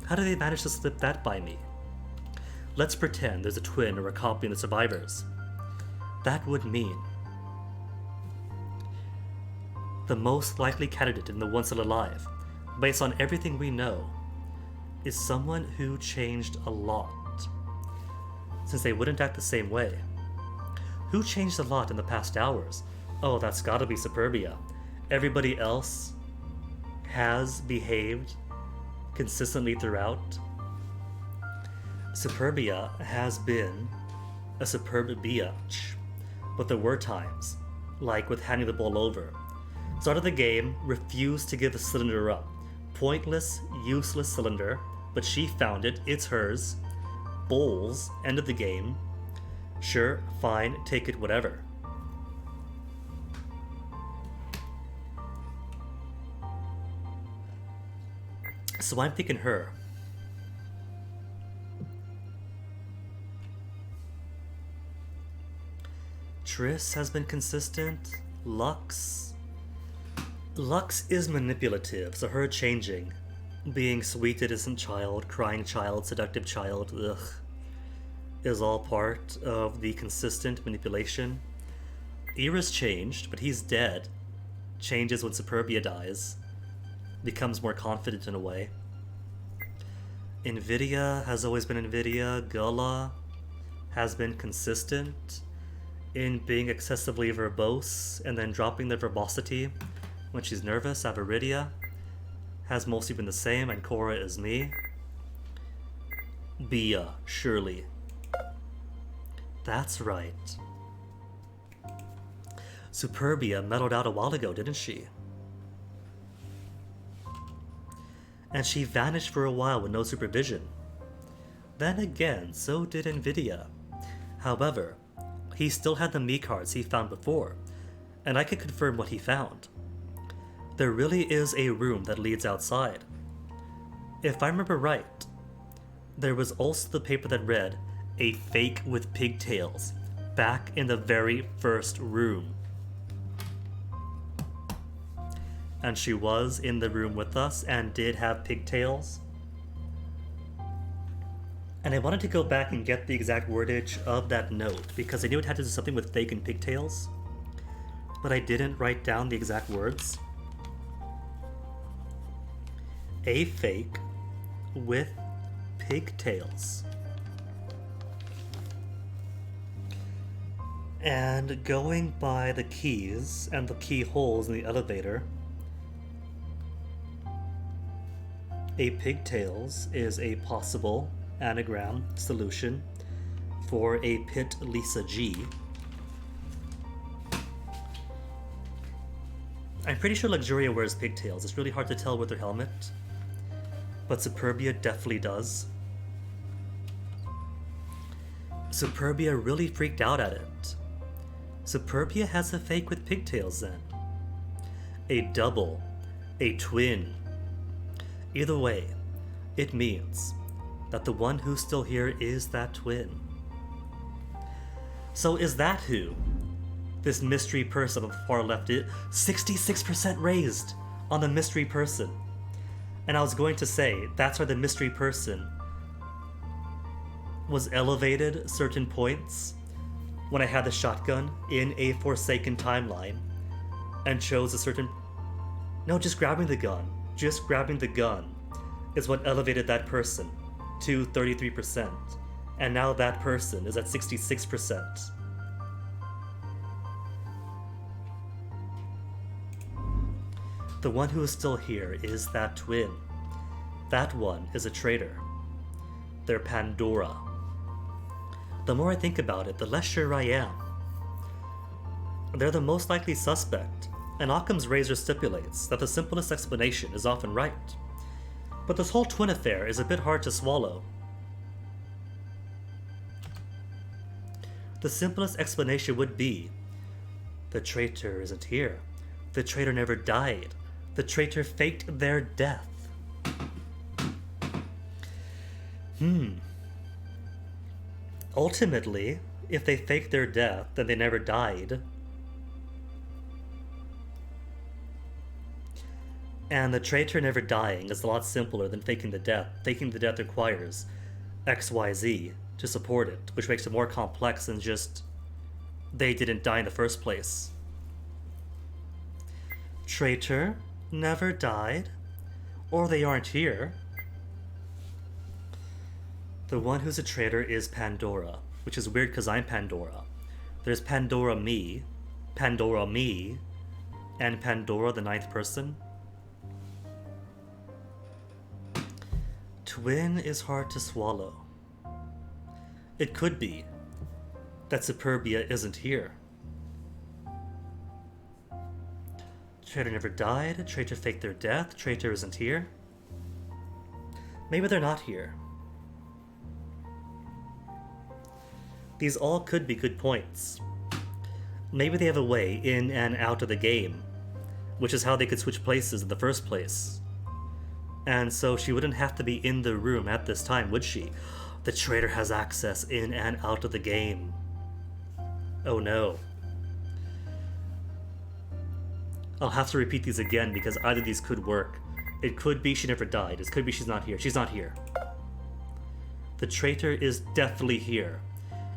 How do they manage to slip that by me? Let's pretend there's a twin or a copy in the survivors. That would mean the most likely candidate in the one still alive, based on everything we know, is someone who changed a lot, since they wouldn't act the same way. Who changed a lot in the past hours? Oh, that's gotta be Superbia. Everybody else has behaved consistently throughout. Superbia has been a superb biatch, but there were times, like with handing the ball over. Start of the game, refused to give the cylinder up. Pointless, useless cylinder, but she found it, it's hers. Bowls, end of the game. Sure, fine, take it, whatever. So I'm thinking her. Triss has been consistent. Lux is manipulative, so her changing, being sweet innocent child, crying child, seductive child, is all part of the consistent manipulation. Ira's changed, but he's dead. Changes when Superbia dies. Becomes more confident in a way. Nvidia has always been Nvidia. Gula has been consistent in being excessively verbose and then dropping the verbosity when she's nervous. Avaridia has mostly been the same, and Cora is me. Bia, surely. That's right. Superbia mellowed out a while ago, didn't she? And she vanished for a while with no supervision. Then again, so did Nvidia. However, he still had the me cards he found before, and I could confirm what he found. There really is a room that leads outside. If I remember right, there was also the paper that read, "A fake with pigtails," back in the very first room. And she was in the room with us and did have pigtails. And I wanted to go back and get the exact wordage of that note, because I knew it had to do something with fake and pigtails, but I didn't write down the exact words. A fake with pigtails. And going by the keys and the keyholes in the elevator, a pigtails is a possible anagram solution for a Pit Lisa G. I'm pretty sure Luxuria wears pigtails. It's really hard to tell with her helmet, but Superbia definitely does. Superbia really freaked out at it. Superbia has a fake with pigtails then. A double, a twin. Either way, it means that the one who's still here is that twin. So is that who this mystery person on the far left is? 66% raised on the mystery person. And I was going to say, that's why the mystery person was elevated certain points when I had the shotgun in a Forsaken timeline and chose a certain... No, just grabbing the gun. Just grabbing the gun is what elevated that person to 33%. And now that person is at 66%. The one who is still here is that twin. That one is a traitor. They're Pandora. The more I think about it, the less sure I am. They're the most likely suspect, and Occam's razor stipulates that the simplest explanation is often right. But this whole twin affair is a bit hard to swallow. The simplest explanation would be, the traitor isn't here. The traitor never died. The traitor faked their death. Ultimately, if they faked their death, then they never died. And the traitor never dying is a lot simpler than faking the death. Faking the death requires XYZ to support it, which makes it more complex than just they didn't die in the first place. Traitor never died, or they aren't here. The one who's a traitor is Pandora, which is weird because I'm Pandora. There's Pandora me, and Pandora the ninth person. Twin is hard to swallow. It could be that Superbia isn't here. Traitor never died, traitor faked their death, traitor isn't here. Maybe they're not here. These all could be good points. Maybe they have a way in and out of the game, which is how they could switch places in the first place. And so she wouldn't have to be in the room at this time, would she? The traitor has access in and out of the game. Oh no. I'll have to repeat these again because either of these could work. It could be she never died. It could be she's not here. She's not here. The traitor is definitely here.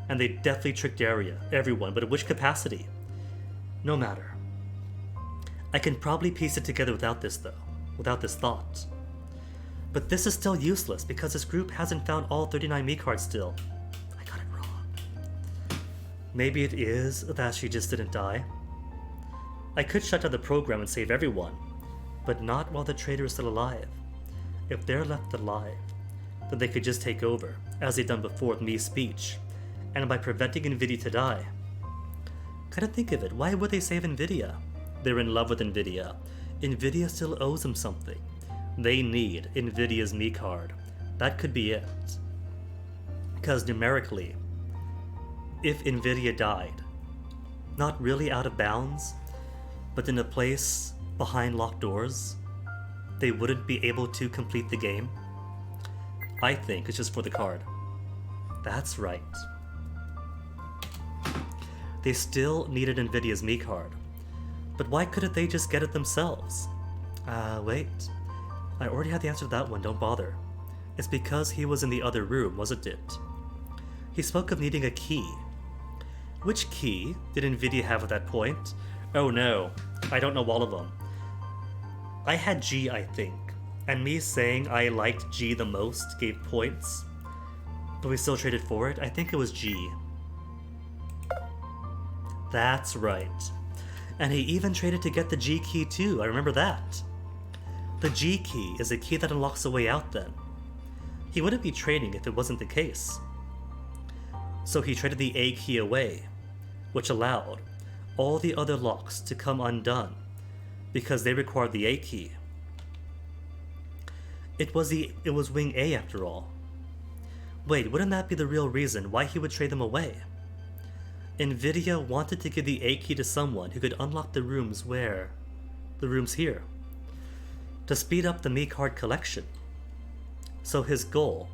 And they definitely tricked everyone, but in which capacity? No matter. I can probably piece it together without this though. Without this thought. But this is still useless because this group hasn't found all 39 Mii cards still. I got it wrong. Maybe it is that she just didn't die. I could shut down the program and save everyone, but not while the traitor is still alive. If they're left alive, then they could just take over, as they've done before with Mii's speech, and by preventing Nvidia to die. Kinda think of it, why would they save Nvidia? They're in love with Nvidia. Nvidia still owes them something. They need Nvidia's Mii card. That could be it. Because numerically, if Nvidia died, not really out of bounds, but in a place behind locked doors, they wouldn't be able to complete the game. I think it's just for the card. That's right. They still needed Nvidia's Mii card. But why couldn't they just get it themselves? Wait. I already had the answer to that one, don't bother. It's because he was in the other room, wasn't it? He spoke of needing a key. Which key did Nvidia have at that point? Oh no, I don't know all of them. I had G, I think, and me saying I liked G the most gave points, but we still traded for it. I think it was G. That's right. And he even traded to get the G key too, I remember that. The G key is a key that unlocks a way out then. He wouldn't be trading if it wasn't the case. So he traded the A key away, which allowed all the other locks to come undone because they required the A key. It was wing A after all. Wait, wouldn't that be the real reason why he would trade them away? NVIDIA wanted to give the A key to someone who could unlock the rooms where? The rooms here. To speed up the Mii card collection. So his goal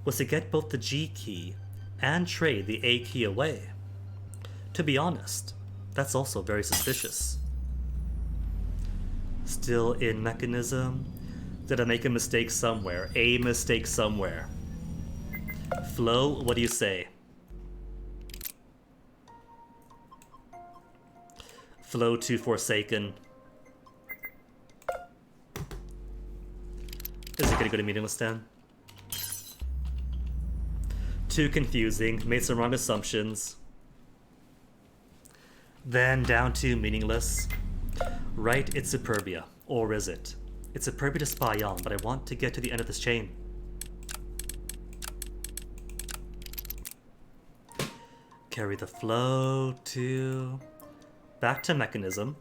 was to get both the G key and trade the A key away. To be honest, that's also very suspicious. Still in mechanism? Did I make a mistake somewhere? A mistake somewhere. Flo, what do you say? Flow to Forsaken. Is it gonna go to meaningless then? Too confusing, made some wrong assumptions. Then down to meaningless. Right, it's Superbia. Or is it? It's Superbia to spy on, but I want to get to the end of this chain. Carry the flow to... Back to mechanism.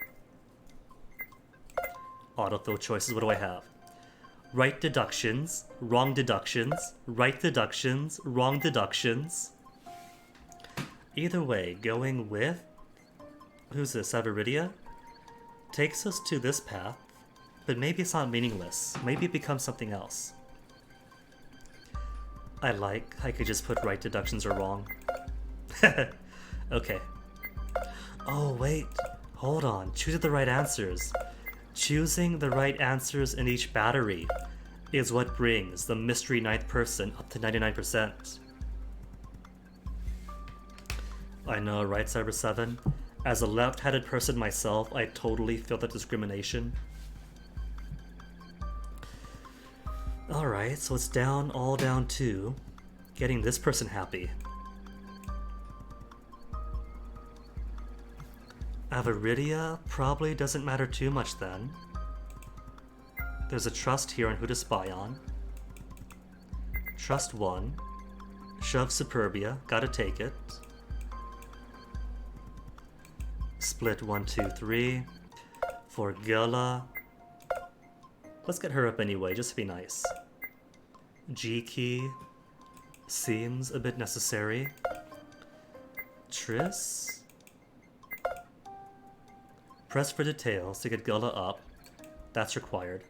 Autofill choices, what do I have? Right deductions, wrong deductions, right deductions, wrong deductions. Either way, going with... Who's this, Saviridia? Takes us to this path, but maybe it's not meaningless. Maybe it becomes something else. I could just put right deductions or wrong. Okay. Oh, wait. Hold on. Choosing the right answers. Choosing the right answers in each battery is what brings the mystery ninth person up to 99%. I know, right, Cyber 7? As a left-handed person myself, I totally feel that discrimination. Alright, so it's all down to getting this person happy. Aviridia probably doesn't matter too much then. There's a trust here on who to spy on. Trust 1. Shove Superbia, gotta take it. Split 1, 2, 3. For Gula. Let's get her up anyway, just to be nice. G key. Seems a bit necessary. Triss. Press for details to get Gula up. That's required.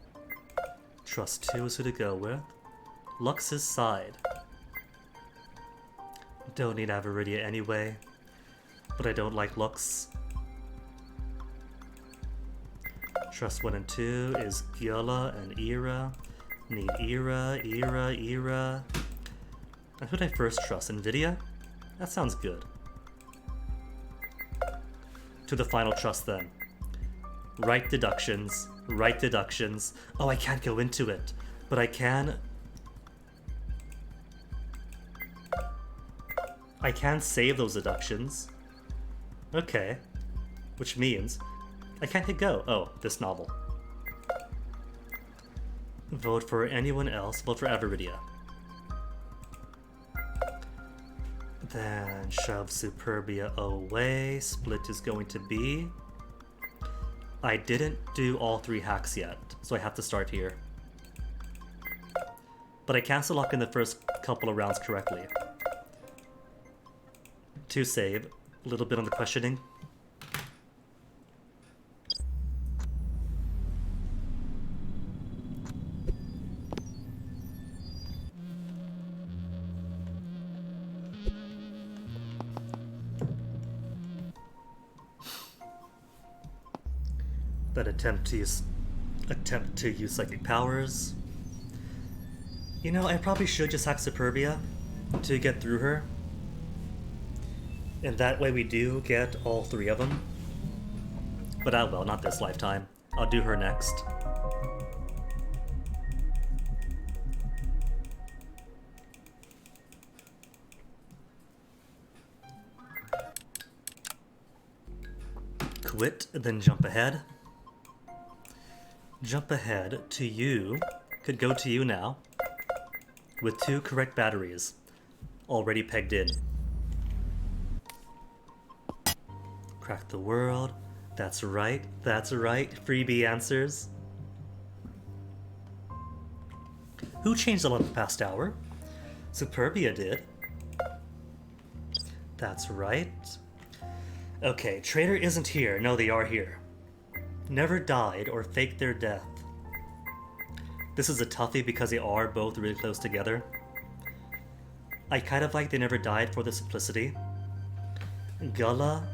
Trust 2 is who to go with. Lux's side. Don't need Aviridia anyway, but I don't like Lux. Trust 1 and 2 is Gula and Ira. Need Ira. And who did I first trust? NVIDIA? That sounds good. To the final trust then. Right deductions. Right deductions. Oh, I can't go into it, but I can... I can save those deductions. Okay. Which means I can't hit go. Oh, this novel. Vote for anyone else. Vote for Aviridia. Then shove Superbia away. Split is going to be... I didn't do all 3 hacks yet, so I have to start here. But I can still lock in the first couple of rounds correctly. To save, a little bit on the questioning. That attempt to use psychic powers. You know, I probably should just hack Superbia to get through her. And that way we do get all 3 of them. But well, not this lifetime. I'll do her next. quit, then jump ahead. Jump ahead to you. Could go to you now. With 2 correct batteries already pegged in. Crack the world. That's right. That's right. Freebie answers. Who changed a lot in the past hour? Superbia did. That's right. Okay, traitor isn't here. No, they are here. Never died or faked their death. This is a toughie because they are both really close together. I kind of like they never died for the simplicity. Gullah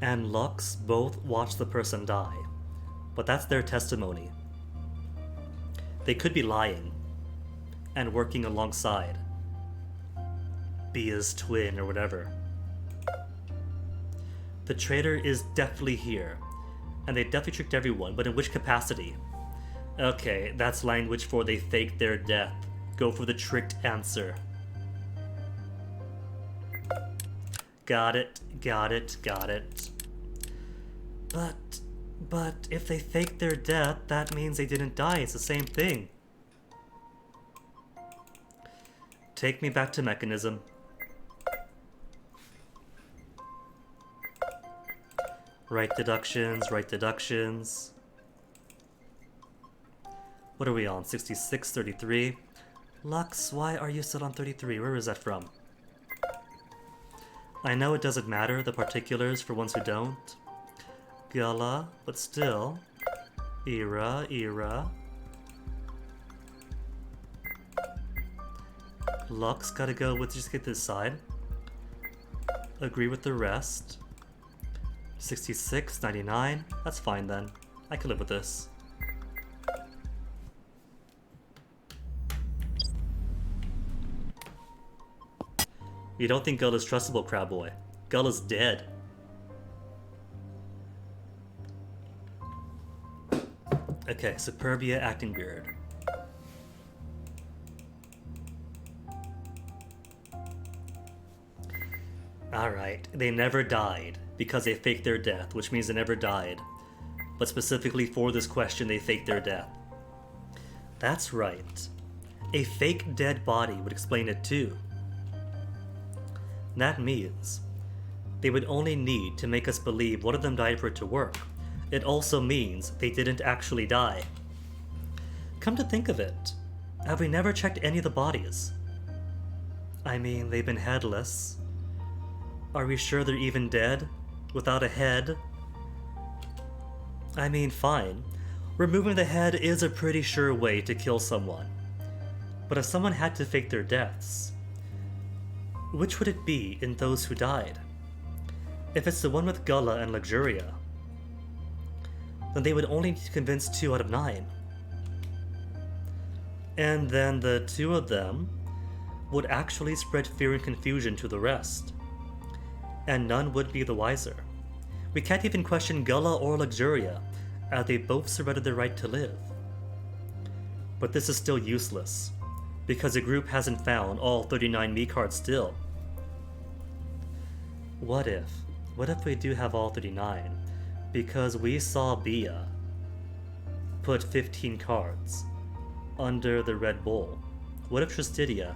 and Lux both watched the person die, but that's their testimony. They could be lying and working alongside Bia's twin or whatever. The traitor is definitely here, and they definitely tricked everyone, but in which capacity? Okay, that's language for they faked their death. Go for the tricked answer. Got it, got it, got it. But if they faked their death, that means they didn't die. It's the same thing. Take me back to mechanism. Right deductions, right deductions. What are we on? 66, 33. Lux, why are you still on 33? Where is that from? I know it doesn't matter, the particulars, for ones who don't. Gullah, but still. Era. Lux, gotta go with just get this side. Agree with the rest. 66, 99. That's fine then. I can live with this. You don't think Gullah's trustable, Crabboy? Gullah's dead. Okay, Superbia acting weird. Alright, they never died because they faked their death, which means they never died. But specifically for this question, they faked their death. That's right. A fake dead body would explain it too. That means they would only need to make us believe one of them died for it to work. It also means they didn't actually die. Come to think of it, have we never checked any of the bodies? I mean, they've been headless. Are we sure they're even dead? Without a head? I mean, fine. Removing the head is a pretty sure way to kill someone. But if someone had to fake their deaths, which would it be in those who died? If it's the one with Gullah and Luxuria, then they would only need to convince 2 out of 9. And then the 2 of them would actually spread fear and confusion to the rest. And none would be the wiser. We can't even question Gullah or Luxuria, as they both surrendered their right to live. But this is still useless, because the group hasn't found all 39 me cards still. What if we do have all 39, because we saw Bia put 15 cards under the Red Bull? What if Tristidia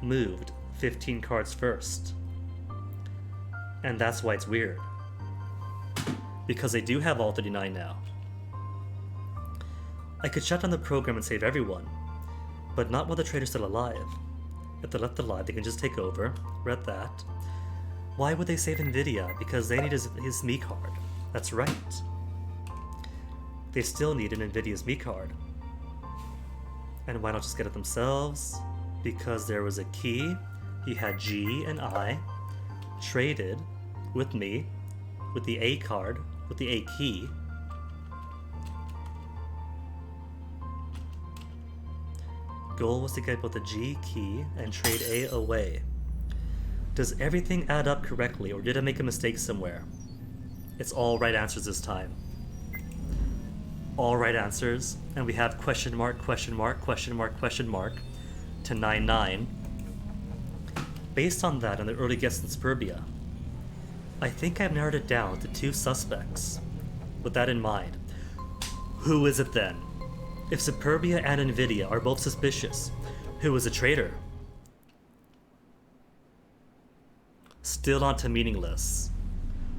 moved 15 cards first? And that's why it's weird. Because they do have all 39 now. I could shut down the program and save everyone, but not while the traitor's still alive. If they're left alive, they can just take over. Read that. Why would they save Nvidia? Because they need his me card. That's right. They still need an Nvidia's me card. And why not just get it themselves? Because there was a key. He had G and I traded with me with the A card, with the A key. Goal was to get both the G key and trade A away. Does everything add up correctly, or did I make a mistake somewhere? It's all right answers this time. All right answers, and we have question mark, question mark, question mark, question mark to 9-9. Based on that and the early guess in Superbia, I think I've narrowed it down to 2 suspects. With that in mind, who is it then? If Superbia and Nvidia are both suspicious, who is a traitor? Still on to meaningless.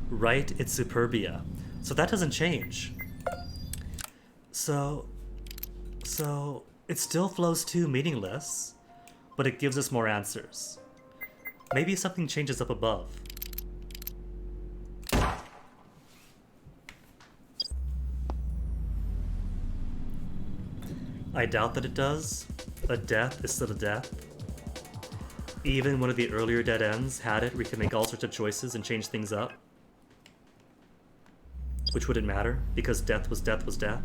Right, it's Superbia. So that doesn't change. So it still flows to meaningless, but it gives us more answers. Maybe something changes up above. I doubt that it does. A death is still a death. Even one of the earlier dead ends had it where you can make all sorts of choices and change things up. Which wouldn't matter, because death was death was death.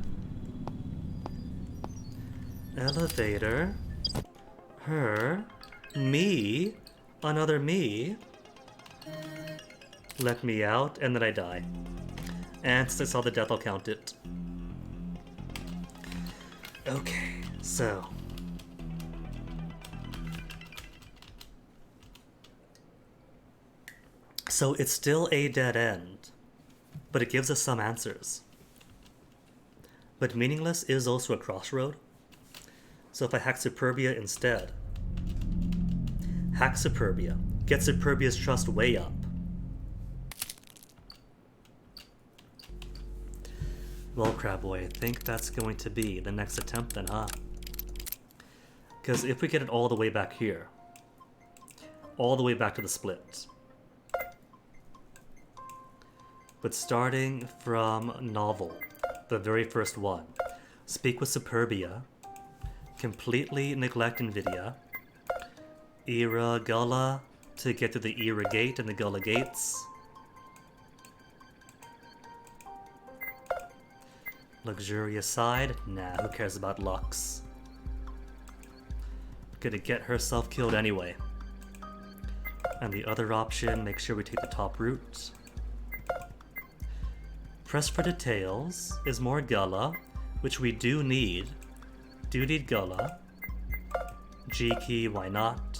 Elevator. Her. Me. Another me. Let me out, and then I die. And since I saw the death, I'll count it. Okay, so... So it's still a dead end, but it gives us some answers. But meaningless is also a crossroad. So if I hack Superbia instead, hack Superbia, get Superbia's trust way up. Well, Crabboy, I think that's going to be the next attempt then, huh? Because if we get it all the way back here, all the way back to the split, but starting from novel, the very first one, speak with Superbia, completely neglect Nvidia, Era Gullah to get to the Era Gate and the Gullah Gates, luxurious side, nah, who cares about Lux? Gonna get herself killed anyway. And the other option, make sure we take the top route. Press for details is more Gullah, which we do need. Do need Gullah. G key, why not?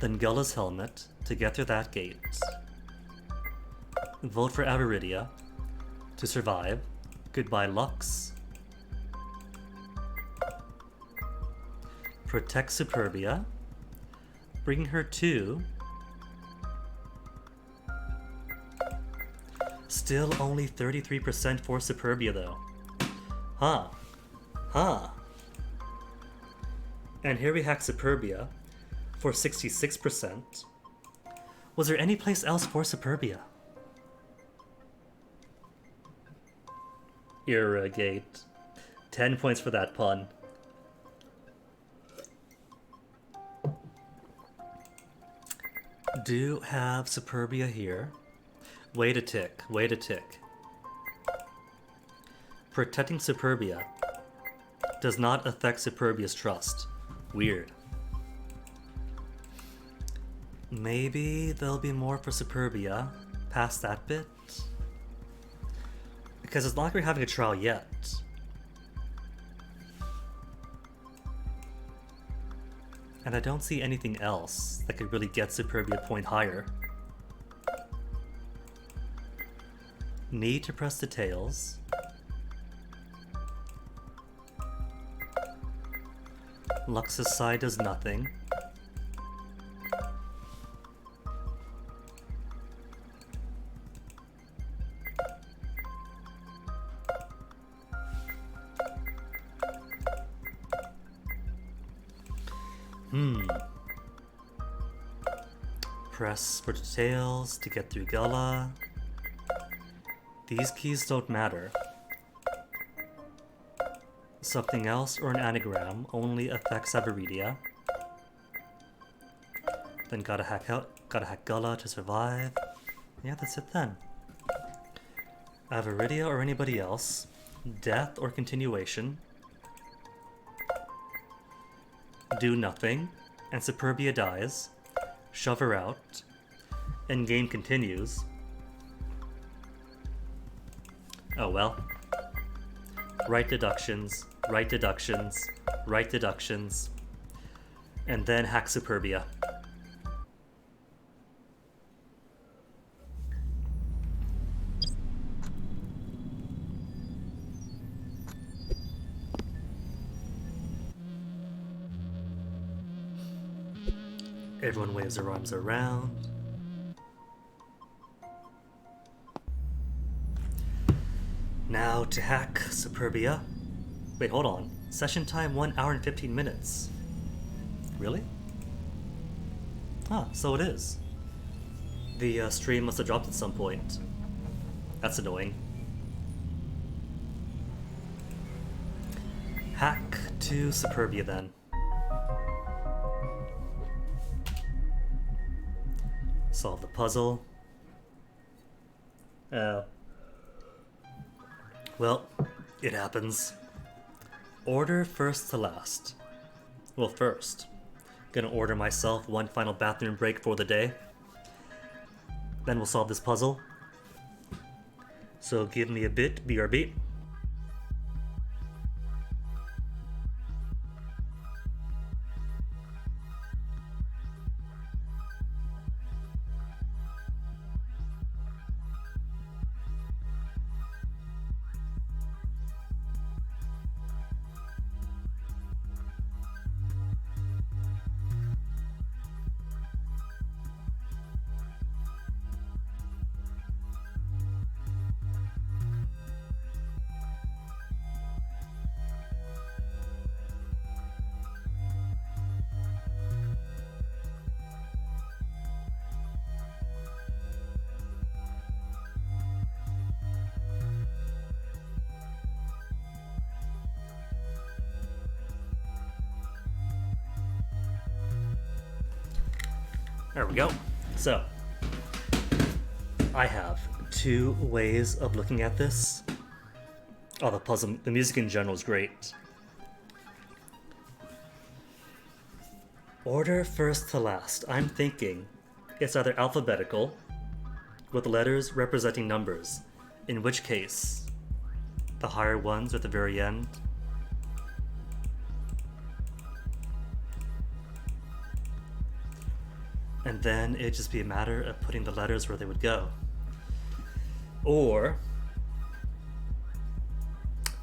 Then Gullah's helmet to get through that gate. Vote for Aviridia to survive. Goodbye, Lux. Protect Superbia. Bring her to... Still only 33% for Superbia, though. Huh. Huh. And here we hack Superbia for 66%. Was there any place else for Superbia? Irrigate. 10 points for that pun. Do have Superbia here. Wait a tick, wait a tick. Protecting Superbia does not affect Superbia's trust. Weird. Maybe there'll be more for Superbia past that bit? Because it's not like we're having a trial yet. And I don't see anything else that could really get Superbia a point higher. Need to press details. Lux's side does nothing. Press for details to get through Gullah. These keys don't matter. Something else or an anagram only affects Aviridia. Then gotta hack Gullah to survive. Yeah, that's it then. Aviridia or anybody else. Death or continuation. Do nothing. And Superbia dies. Shove her out. And game continues. Oh well. Right deductions, right deductions, right deductions. And then hack Superbia. Everyone waves their arms around. Now to hack Superbia. Wait, hold on. Session time 1 hour and 15 minutes. Really? Ah, so it is. The stream must have dropped at some point. That's annoying. Hack to Superbia then. Solve the puzzle. Well, it happens. Order first to last. Well, first, gonna order myself one final bathroom break for the day. Then we'll solve this puzzle. So give me a bit, BRB. There we go. So, I have two ways of looking at this. Oh, the puzzle, the music in general is great. Order first to last. I'm thinking it's either alphabetical, with letters representing numbers, in which case the higher ones are at the very end. And then it'd just be a matter of putting the letters where they would go. Or,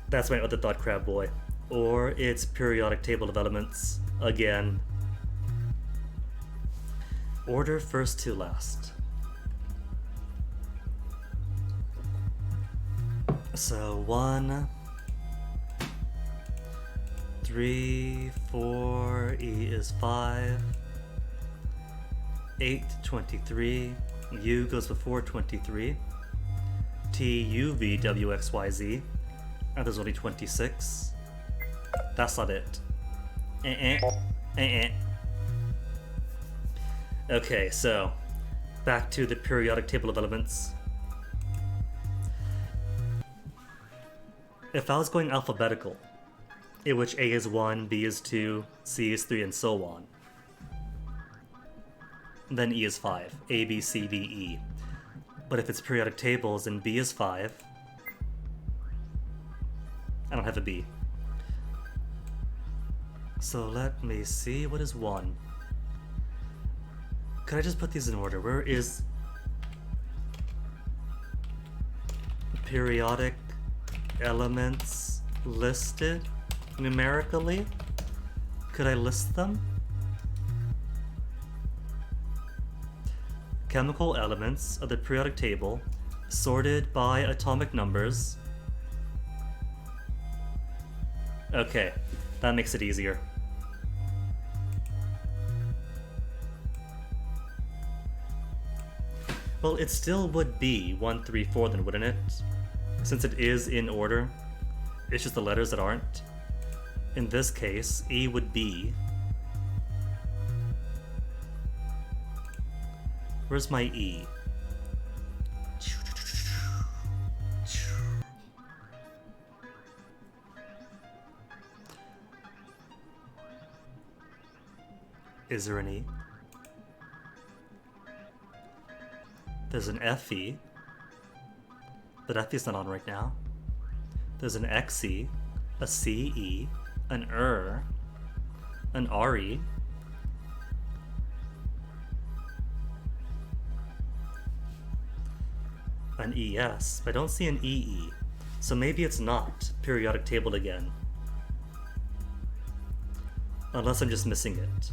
that's my other thought, Crab Boy. Or it's periodic table of elements again. Order first to last. So 1, 3, 4, E is 5. 8, 23, U goes before 23, T, U, V, W, X, Y, Z, and there's only 26. That's not it. Okay, so, back to the periodic table of elements. If I was going alphabetical, in which A is 1, B is 2, C is 3, and so on, then E is 5. A, B, C, D, E. But if it's periodic tables, then B is 5. I don't have a B. So let me see, what is 1? Could I just put these in order? Where is periodic elements listed numerically? Could I list them? Chemical elements of the periodic table, sorted by atomic numbers. Okay, that makes it easier. Well, it still would be 1, 3, 4 then, wouldn't it? Since it is in order. It's just the letters that aren't. In this case, E would be... Where's my E? Is there an E? There's an FE, but FE's not on right now. There's an XE, a CE, an an RE, an ES, but I don't see an EE, so maybe it's not periodic table again. Unless I'm just missing it.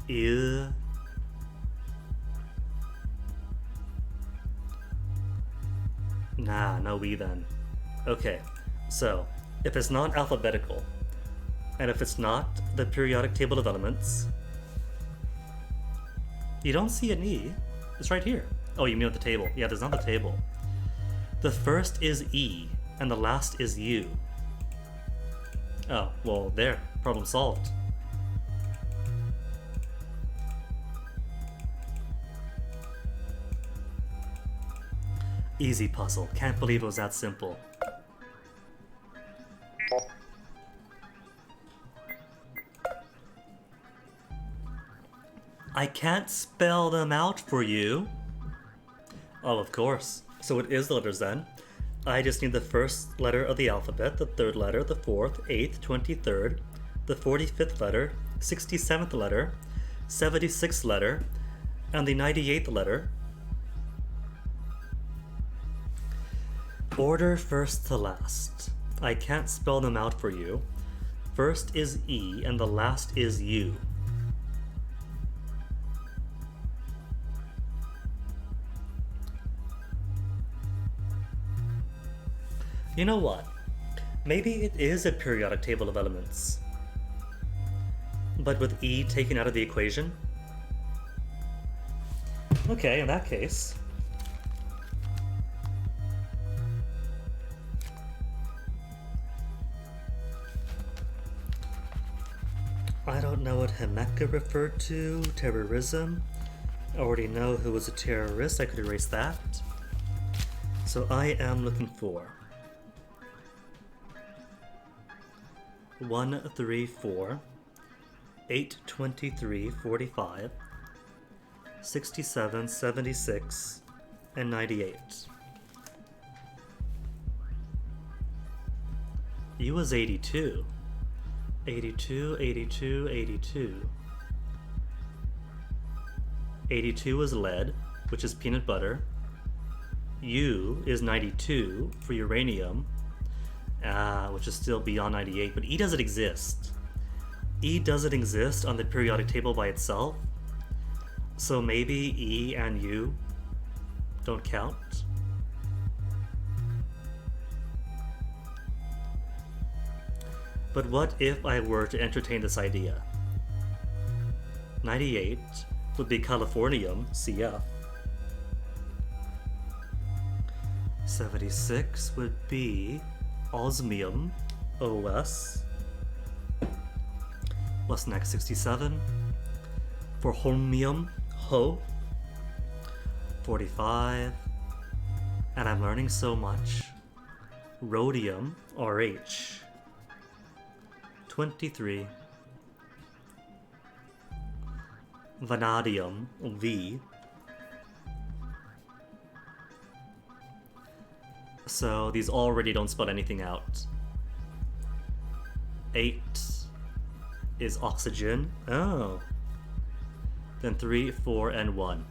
Ew. Nah, no E then. Okay, so if it's not alphabetical, and if it's not the periodic table of elements, you don't see an E. It's right here. Oh, you mean at the table? Yeah, there's not the table. The first is E, and the last is U. Oh, well, there. Problem solved. Easy puzzle. Can't believe it was that simple. I can't spell them out for you. Oh, of course. So it is the letters then. I just need the first letter of the alphabet, the third letter, the fourth, 8th, 23rd, the 45th letter, 67th letter, 76th letter, and the 98th letter. Order first to last. I can't spell them out for you. First is E and the last is U. You know what? Maybe it is a periodic table of elements. But with E taken out of the equation? Okay, in that case. I don't know what Hemeka referred to. Terrorism. I already know who was a terrorist. I could erase that. So I am looking for 1, 3, 4, 8, 23, 45, 67, 76, and 98. You was 82. 82, 82, 82. 82 is lead, which is peanut butter. U is 92 for uranium, which is still beyond 98, but E doesn't exist. E doesn't exist on the periodic table by itself, so maybe E and U don't count. But what if I were to entertain this idea? 98 would be californium, CF. 76 would be osmium, OS. What's next? 67 for holmium, Ho. 45, and I'm learning so much. Rhodium, RH. 23. Vanadium, V. So these already don't spell anything out. 8 is oxygen. Oh. Then 3, 4, and 1.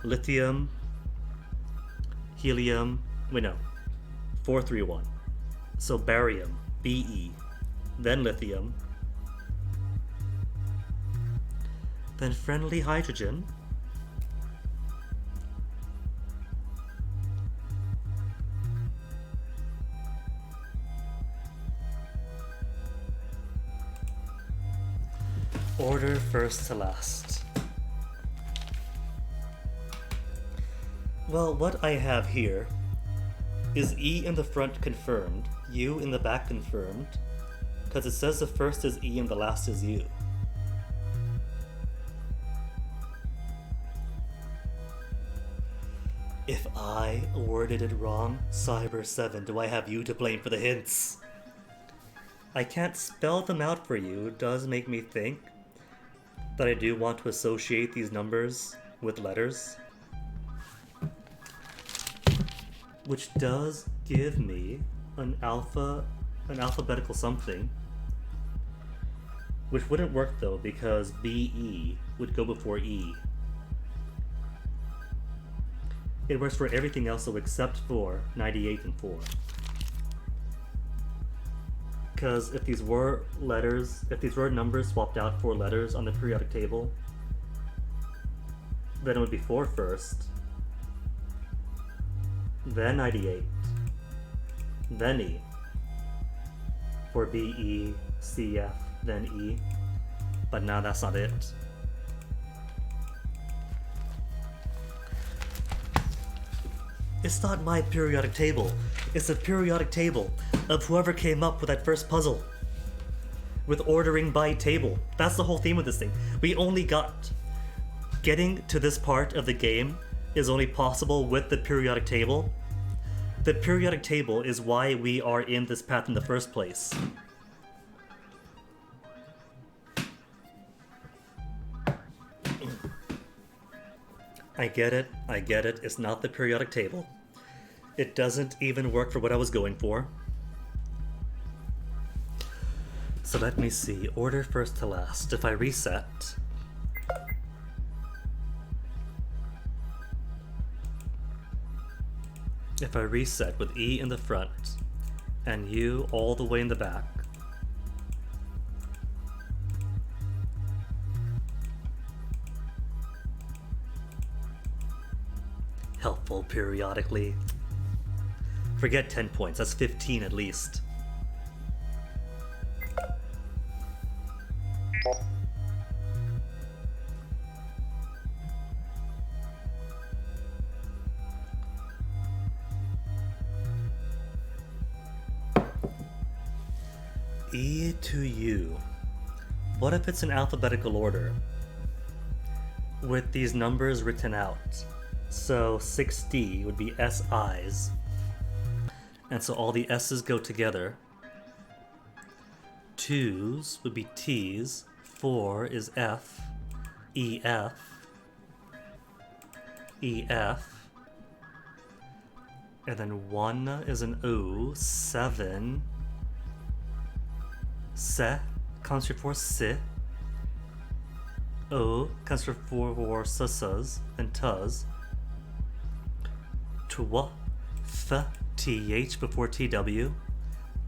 Lithium, helium, wait no. 4, 3, 1. So barium, Be. Then lithium. Then friendly hydrogen. Order first to last. Well, what I have here is E in the front confirmed, U in the back confirmed, because it says the first is E and the last is U. If I worded it wrong, Cyber7, do I have you to blame for the hints? I can't spell them out for you. It does make me think that I do want to associate these numbers with letters, which does give me an alphabetical something, which wouldn't work though because BE would go before E. It works for everything else though except for 98 and 4. Because if these were letters, if these were numbers swapped out for letters on the periodic table, then it would be 4 first, then 98, then E. For B, E, C, F, then E. But now that's not it. It's not my periodic table. It's a periodic table of whoever came up with that first puzzle. With ordering by table. That's the whole theme of this thing. We only got... Getting to this part of the game is only possible with the periodic table. The periodic table is why we are in this path in the first place. I get it, it's not the periodic table. It doesn't even work for what I was going for. So let me see, order first to last. If I reset... If I reset with E in the front, and U all the way in the back, helpful periodically. Forget 10 points, that's 15 at least. E to U. What if it's in alphabetical order? With these numbers written out. So 6D would be SIs. And so all the S's go together. 2s would be T's. 4 is F. EF. EF. And then 1 is an O. 7. Se comes for si. O comes for susas and tus. Twa, th, th before tw.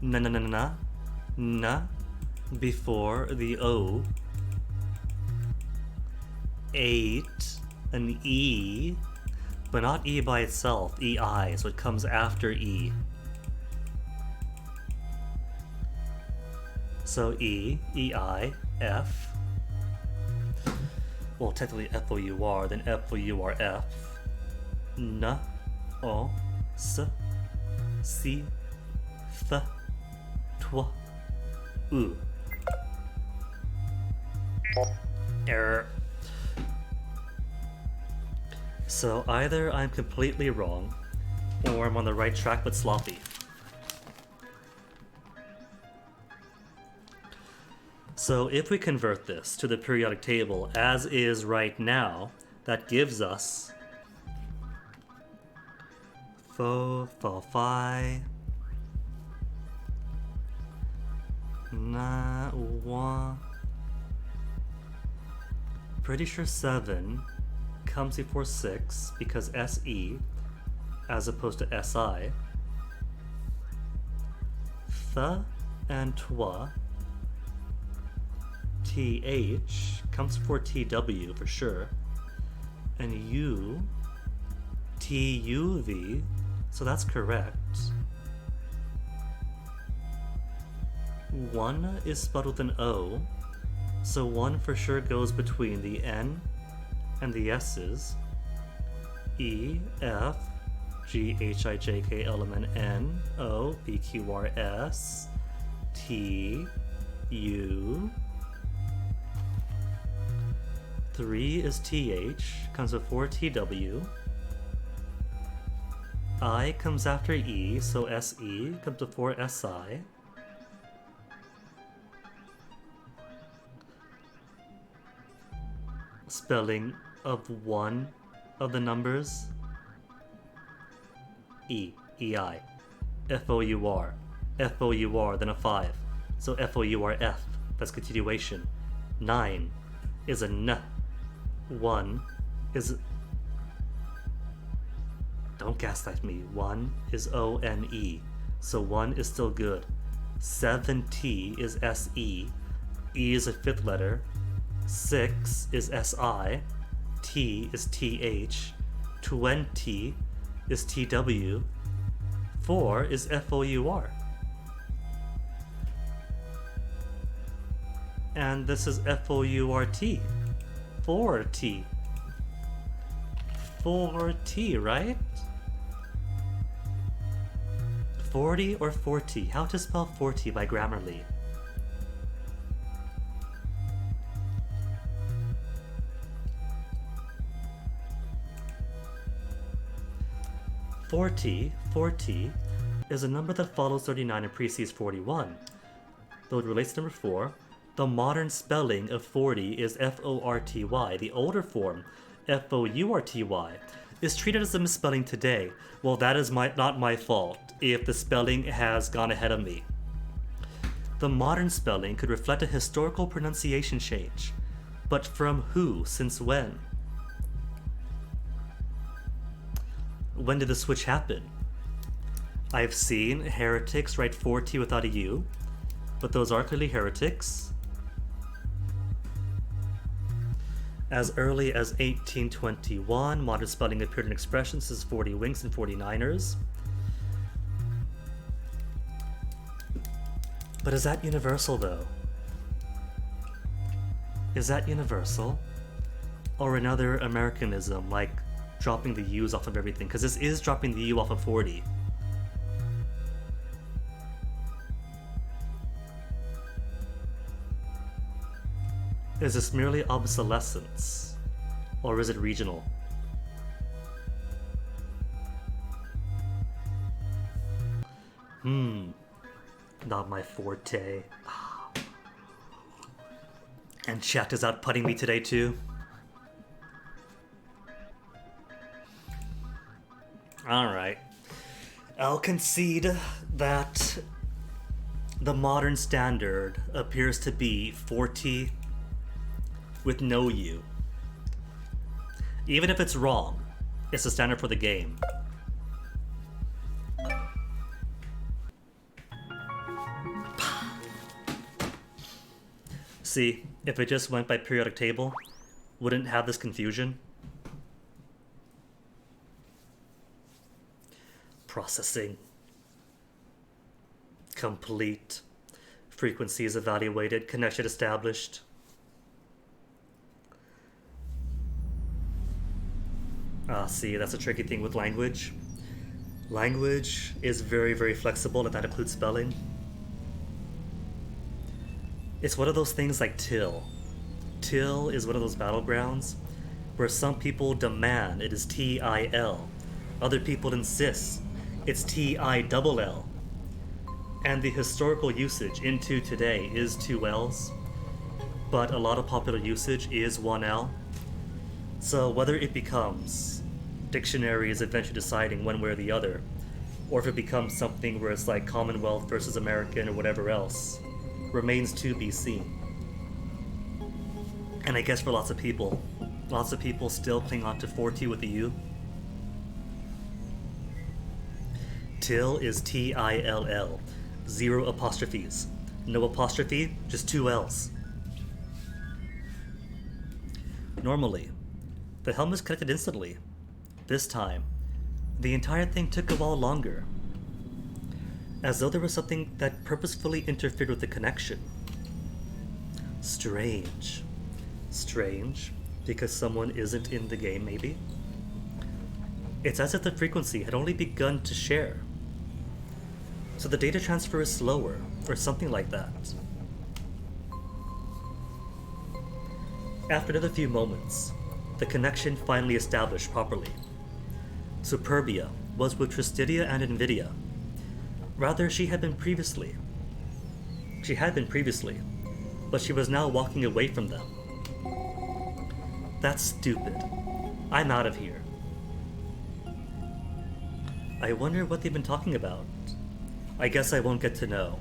Na na na na na before the O. 8, an E, but not E by itself, EI, so it comes after E. So E, EI, F. Well, technically FOUR, then FOURF. N, O, S, C, Th, Tw, U. Error. So either I'm completely wrong, or I'm on the right track but sloppy. So if we convert this to the periodic table as is right now, that gives us fo, fa, fi, na, wa. Pretty sure 7 comes before 6 because SE as opposed to SI. Th and twa. TH comes before TW for sure. And U, TUV, so that's correct. 1 is spelled with an O, so 1 for sure goes between the N and the S's. E, F, G, H, I, J, K, L, M, N, N, O, P, Q, R, S, T, U. 3 is TH, comes before TW. I comes after E, so SE comes before SI. Spelling of one of the numbers. E, EI, FOUR, FOUR, then a 5. So FOURF, that's continuation. 9 is a N. 1 is... Don't gaslight me. 1 is ONE. So 1 is still good. 7T is SE, E is a fifth letter, 6 is SI, T is TH, 20 is TW, 4 is FOUR. And this is FOURT. 4T. 4T, right? 40 or 40? How to spell 40 by Grammarly? Forty is a number that follows 39 and precedes 41. Though it relates to number 4, the modern spelling of 40 is FORTY. The older form, FOURTY, is treated as a misspelling today. Well, that is not my fault if the spelling has gone ahead of me. The modern spelling could reflect a historical pronunciation change. But from who? Since when? When did the switch happen? I've seen heretics write 4T without a U, but those are clearly heretics. As early as 1821, modern spelling appeared in expressions as 40 winks and 49ers. But is that universal, though? Is that universal? Or another Americanism, like dropping the U's off of everything? Because this is dropping the U off of 40. Is this merely obsolescence? Or is it regional? Not my forte. And chat is out putting me today too. Alright. I'll concede that the modern standard appears to be 40 with no U. Even if it's wrong, it's the standard for the game. See, if it just went by periodic table, wouldn't have this confusion. Processing. Complete. Frequencies evaluated, connection established. See, that's a tricky thing with language. Language is very, very flexible, and that includes spelling. It's one of those things like till. Till is one of those battlegrounds where some people demand it is T-I-L. Other people insist it's T-I-double-L. And the historical usage into today is 2 L's, but a lot of popular usage is 1 L. So whether it becomes dictionaries eventually deciding one way or the other, or if it becomes something where it's like Commonwealth versus American or whatever else, remains to be seen. And I guess for lots of people still cling on to 4T with the U. Till is T-I-L-L. 0 apostrophes. No apostrophe, just 2 L's. Normally, the helm is connected instantly. This time, the entire thing took a while longer. As though there was something that purposefully interfered with the connection. Strange. Strange, because someone isn't in the game, maybe? It's as if the frequency had only begun to share. So the data transfer is slower, or something like that. After another few moments, the connection finally established properly. Superbia was with Tristidia and Nvidia. Rather, she had been previously, but she was now walking away from them. That's stupid. I'm out of here. I wonder what they've been talking about. I guess I won't get to know.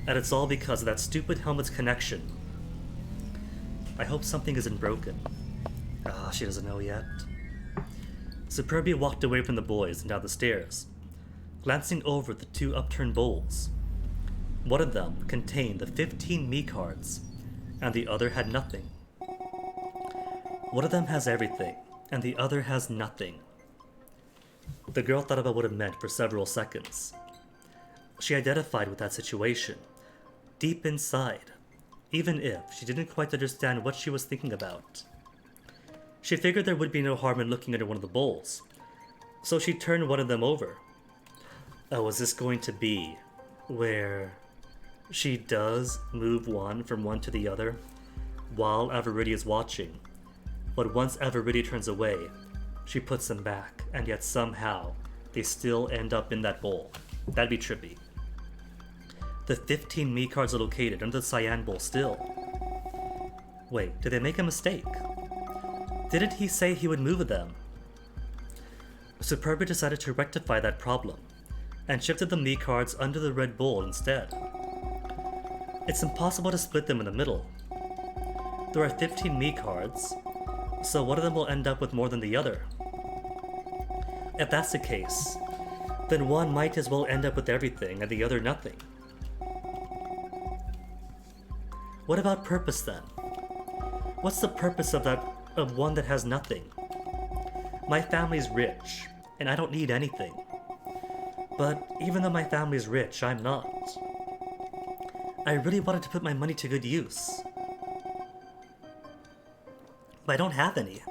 And it's all because of that stupid helmet's connection. I hope something isn't broken. She doesn't know yet. Superbia walked away from the boys and down the stairs, glancing over the 2 upturned bowls. One of them contained the 15 me cards, and the other had nothing. One of them has everything, and the other has nothing. The girl thought about what it meant for several seconds. She identified with that situation, deep inside, even if she didn't quite understand what she was thinking about. She figured there would be no harm in looking under one of the bowls, so she turned one of them over. Oh, is this going to be where she does move one from one to the other while Avaridia is watching, but once Avaridia turns away, she puts them back, and yet somehow they still end up in that bowl? That'd be trippy. The 15 me cards are located under the cyan bowl still. Wait, did they make a mistake? Didn't he say he would move them? Superbia decided to rectify that problem, and shifted the me cards under the red bowl instead. It's impossible to split them in the middle. There are 15 me cards, so one of them will end up with more than the other. If that's the case, then one might as well end up with everything and the other nothing. What about purpose then? What's the purpose of one that has nothing? My family's rich, and I don't need anything. But even though my family's rich, I'm not. I really wanted to put my money to good use, but I don't have any.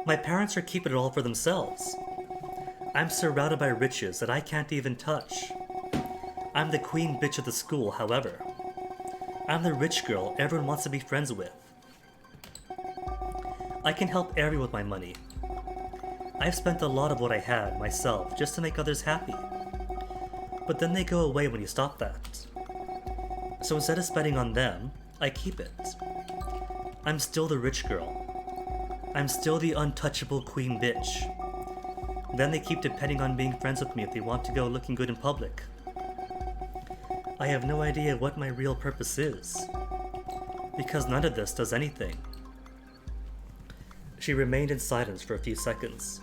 My parents are keeping it all for themselves. I'm surrounded by riches that I can't even touch. I'm the queen bitch of the school, however. I'm the rich girl everyone wants to be friends with. I can help everyone with my money. I've spent a lot of what I had myself just to make others happy. But then they go away when you stop that. So instead of spending on them, I keep it. I'm still the rich girl. I'm still the untouchable queen bitch. Then they keep depending on being friends with me if they want to go looking good in public. I have no idea what my real purpose is, because none of this does anything. She remained in silence for a few seconds.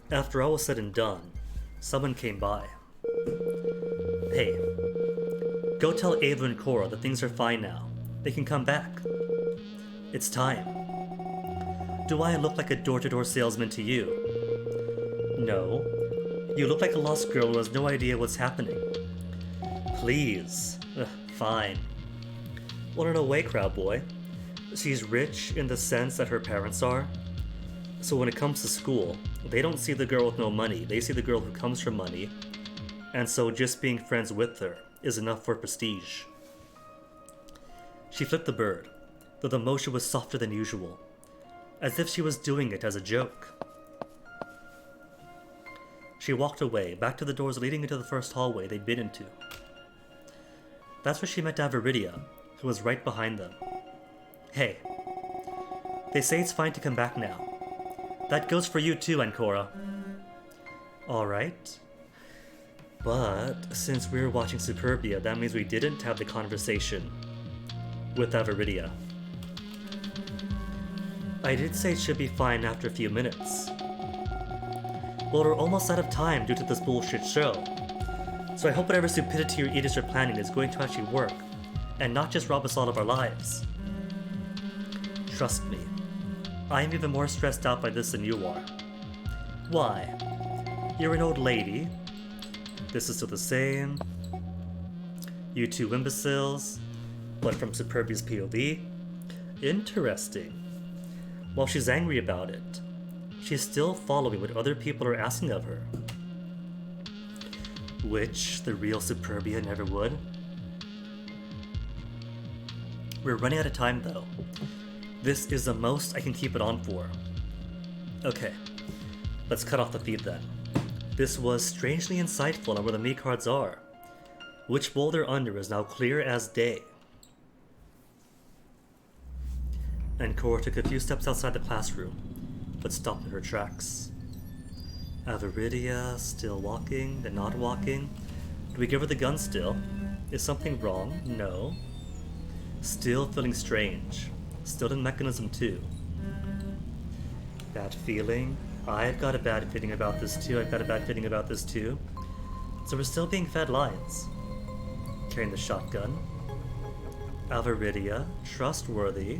After all was said and done, someone came by. Hey, go tell Ava and Cora that things are fine now. They can come back. It's time. Do I look like a door-to-door salesman to you? No. You look like a lost girl who has no idea what's happening. Please. Fine. Well, no way, crowd boy. She's rich in the sense that her parents are. So when it comes to school, they don't see the girl with no money. They see the girl who comes from money. And so just being friends with her is enough for prestige. She flipped the bird, though the motion was softer than usual, as if she was doing it as a joke. She walked away, back to the doors leading into the first hallway they'd been into. That's where she met Avaridia, who was right behind them. Hey, they say it's fine to come back now. That goes for you too, Ancora. Alright. But since we were watching Superbia, that means we didn't have the conversation with Avaridia. I did say it should be fine after a few minutes. Well, we're almost out of time due to this bullshit show. So I hope whatever stupidity or idiots are planning is going to actually work, and not just rob us all of our lives. Trust me, I am even more stressed out by this than you are. Why? You're an old lady. This is still the same. You two imbeciles, but from Superbia's POV. Interesting. While she's angry about it, she's still following what other people are asking of her. Which the real Superbia never would. We're running out of time though. This is the most I can keep it on for. Okay, let's cut off the feed then. This was strangely insightful on where the me cards are. Which bowl they're under is now clear as day. And Cora took a few steps outside the classroom, but stopped in her tracks. Avaridia still walking, then not walking. Do we give her the gun still? Is something wrong? No. Still feeling strange. Still in mechanism 2. That feeling I've got a bad feeling about this too. I've got a bad feeling about this too. So we're still being fed lines. Carrying the shotgun. Alvaridia, trustworthy.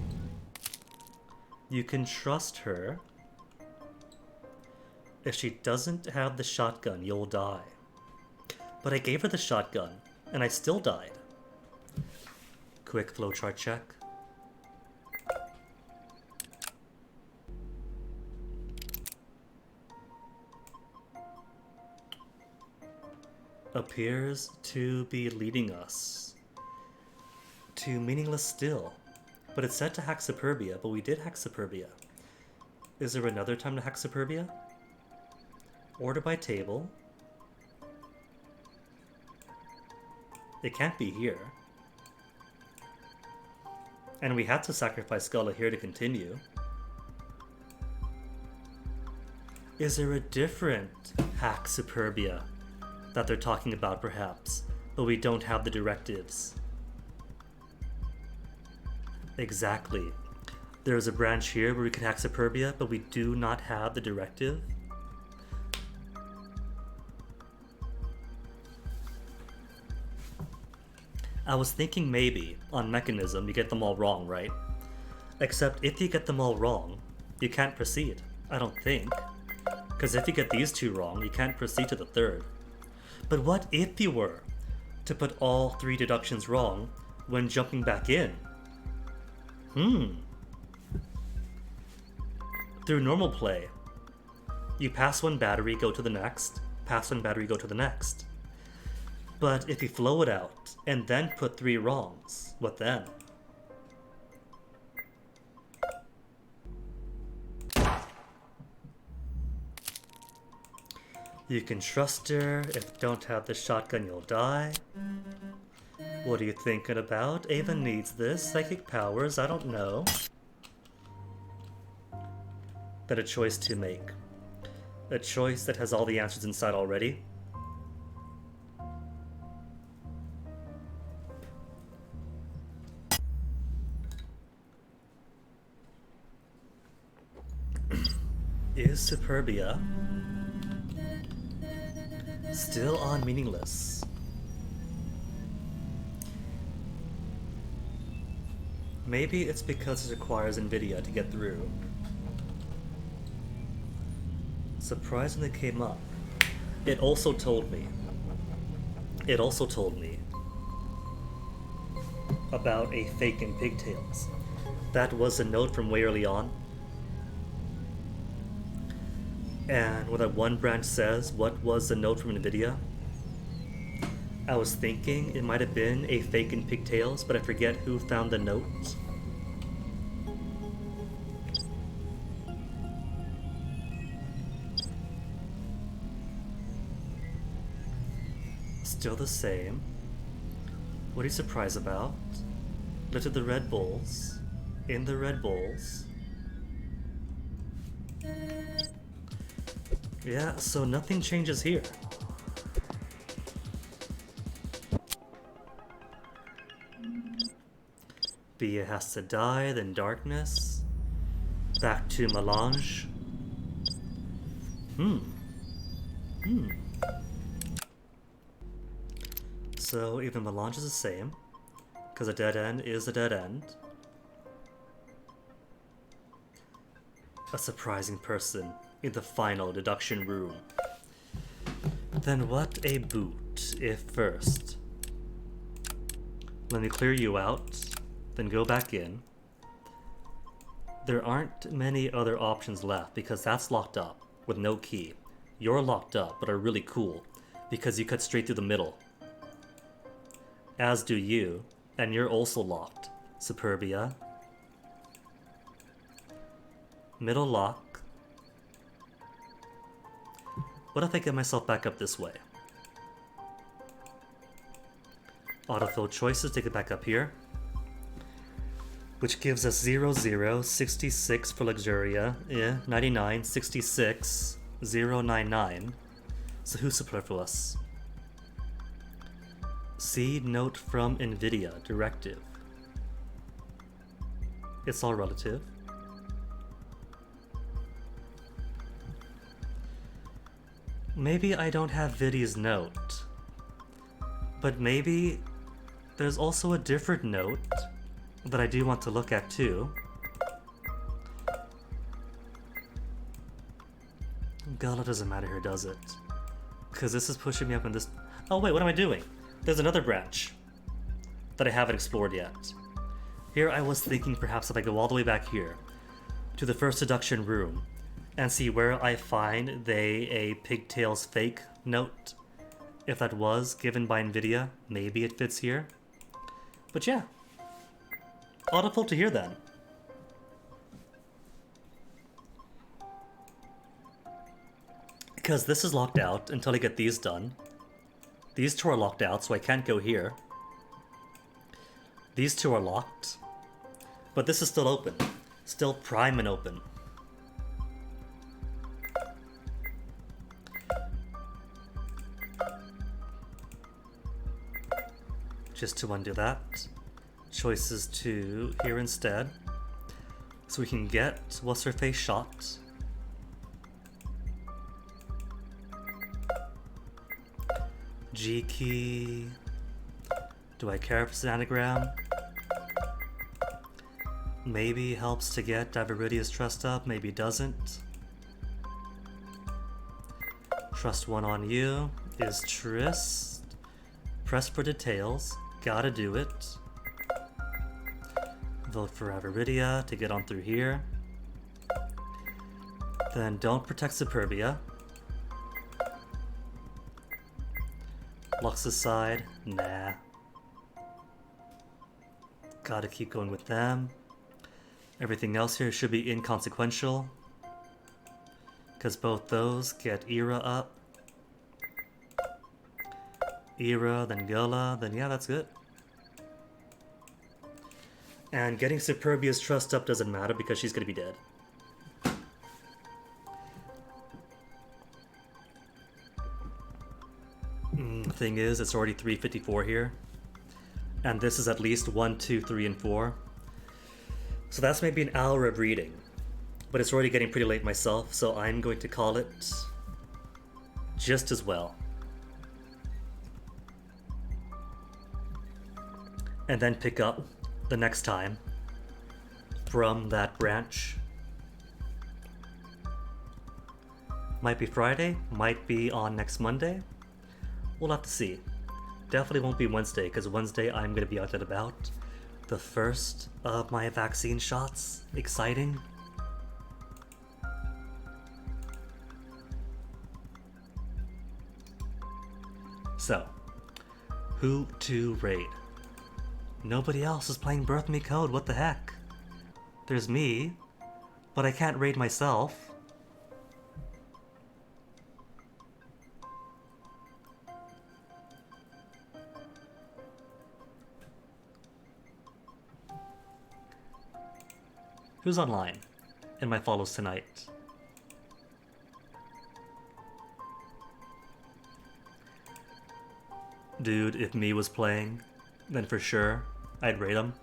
You can trust her. If she doesn't have the shotgun, you'll die. But I gave her the shotgun, and I still died. Quick flowchart check. Appears to be leading us to meaningless still. But it said to hack Superbia, but we did hack Superbia. Is there another time to hack Superbia? Order by table. It can't be here. And we had to sacrifice Sculla here to continue. Is there a different hack Superbia that they're talking about perhaps, but we don't have the directives? Exactly. There's a branch here where we could hack Superbia, but we do not have the directive. I was thinking maybe, on mechanism, you get them all wrong, right? Except if you get them all wrong, you can't proceed. I don't think. Because if you get these two wrong, you can't proceed to the third. But what if you were to put all three deductions wrong when jumping back in? Through normal play, you pass one battery, go to the next, pass one battery, go to the next. But if you flow it out and then put three wrongs, what then? You can trust her. If you don't have the shotgun, you'll die. What are you thinking about? Ava needs this. Psychic powers, I don't know. But a choice to make. A choice that has all the answers inside already. Is Superbia still on meaningless? Maybe it's because it requires NVIDIA to get through. Surprisingly came up. It also told me about a fake in pigtails. That was a note from way early on. And when that one branch says, what was the note from NVIDIA? I was thinking it might have been a fake in pigtails, but I forget who found the note. Still the same. What are you surprised about? Look at the Red Bulls. In the Red Bulls. Yeah, so nothing changes here. Bia has to die, then darkness. Back to melange. So even melange is the same, because a dead end is a dead end. A surprising person in the final deduction room. Then what a boot, if first. Let me clear you out, then go back in. There aren't many other options left because that's locked up with no key. You're locked up but are really cool because you cut straight through the middle. As do you, and you're also locked. Superbia. Middle lock. What if I get myself back up this way? Autofill choices, take it back up here. Which gives us 0, 0, 66 for Luxuria, 99, 66, 0, 99. So who's superfluous? Seed note from NVIDIA, directive. It's all relative. maybe I don't have Vidi's note. But maybe there's also a different note that I do want to look at too. Gala doesn't matter here, does it? Because this is pushing me up in this... Oh wait, what am I doing? There's another branch that I haven't explored yet. Here I was thinking perhaps if I go all the way back here to the first seduction room and see where I find a pigtails fake note. If that was given by NVIDIA, maybe it fits here. But yeah, audible to hear then. Because this is locked out until I get these done. These two are locked out, so I can't go here. These two are locked. But this is still open. Still prime and open. Just to undo that. Choices to here instead. So we can get what's-her-face shot. G key. Do I care if it's an anagram? Maybe helps to get Diviridia's trust up, maybe doesn't. Trust one on you is Trist. Press for details, gotta do it. Vote for Diviridia to get on through here. Then don't protect Superbia. Lux's side, nah. Gotta keep going with them. Everything else here should be inconsequential. Because both those get Era up. Era, then Gala, then yeah, that's good. And getting Superbia's trust up doesn't matter because she's gonna be dead. Thing is, it's already 3:54 here. And this is at least 1, 2, 3, and 4. So that's maybe an hour of reading. But it's already getting pretty late myself, so I'm going to call it just as well. And then pick up the next time from that branch. Might be Friday, might be on next Monday. We'll have to see. Definitely won't be Wednesday, because Wednesday I'm going to be out and about. The first of my vaccine shots. Exciting. So, who to raid? Nobody else is playing Birth Me Code, what the heck? There's me, but I can't raid myself. Who's online in my follows tonight? Dude, if me was playing, then for sure I'd raid him.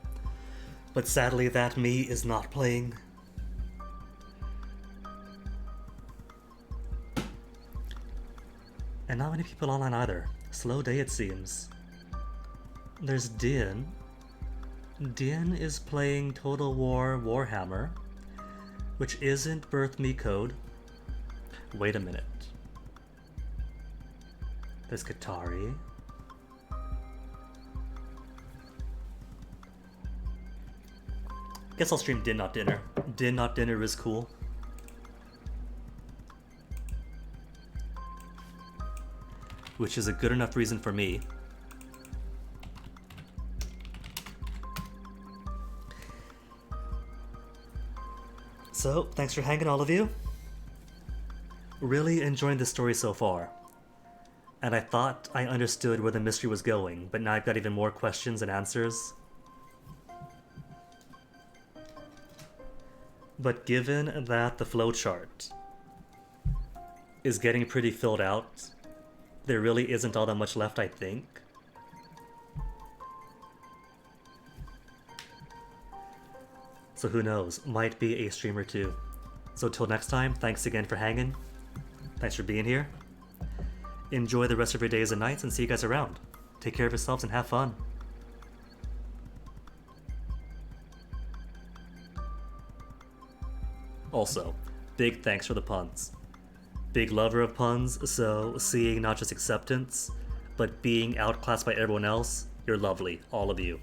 But sadly that me is not playing. And not many people online either. Slow day it seems. There's Din. Din is playing Total War Warhammer, which isn't Birth Me Code. Wait a minute. There's Katari. Guess I'll stream Din Not Dinner. Din Not Dinner is cool. Which is a good enough reason for me. So, thanks for hanging, all of you. Really enjoying the story so far. And I thought I understood where the mystery was going, but now I've got even more questions and answers. But given that the flowchart is getting pretty filled out, there really isn't all that much left, I think. So who knows, might be a stream or two. So till next time, thanks again for hanging. Thanks for being here. enjoy the rest of your days and nights, and see you guys around. Take care of yourselves and have fun. Also, big thanks for the puns. Big lover of puns, so seeing not just acceptance, but being outclassed by everyone else, you're lovely, all of you.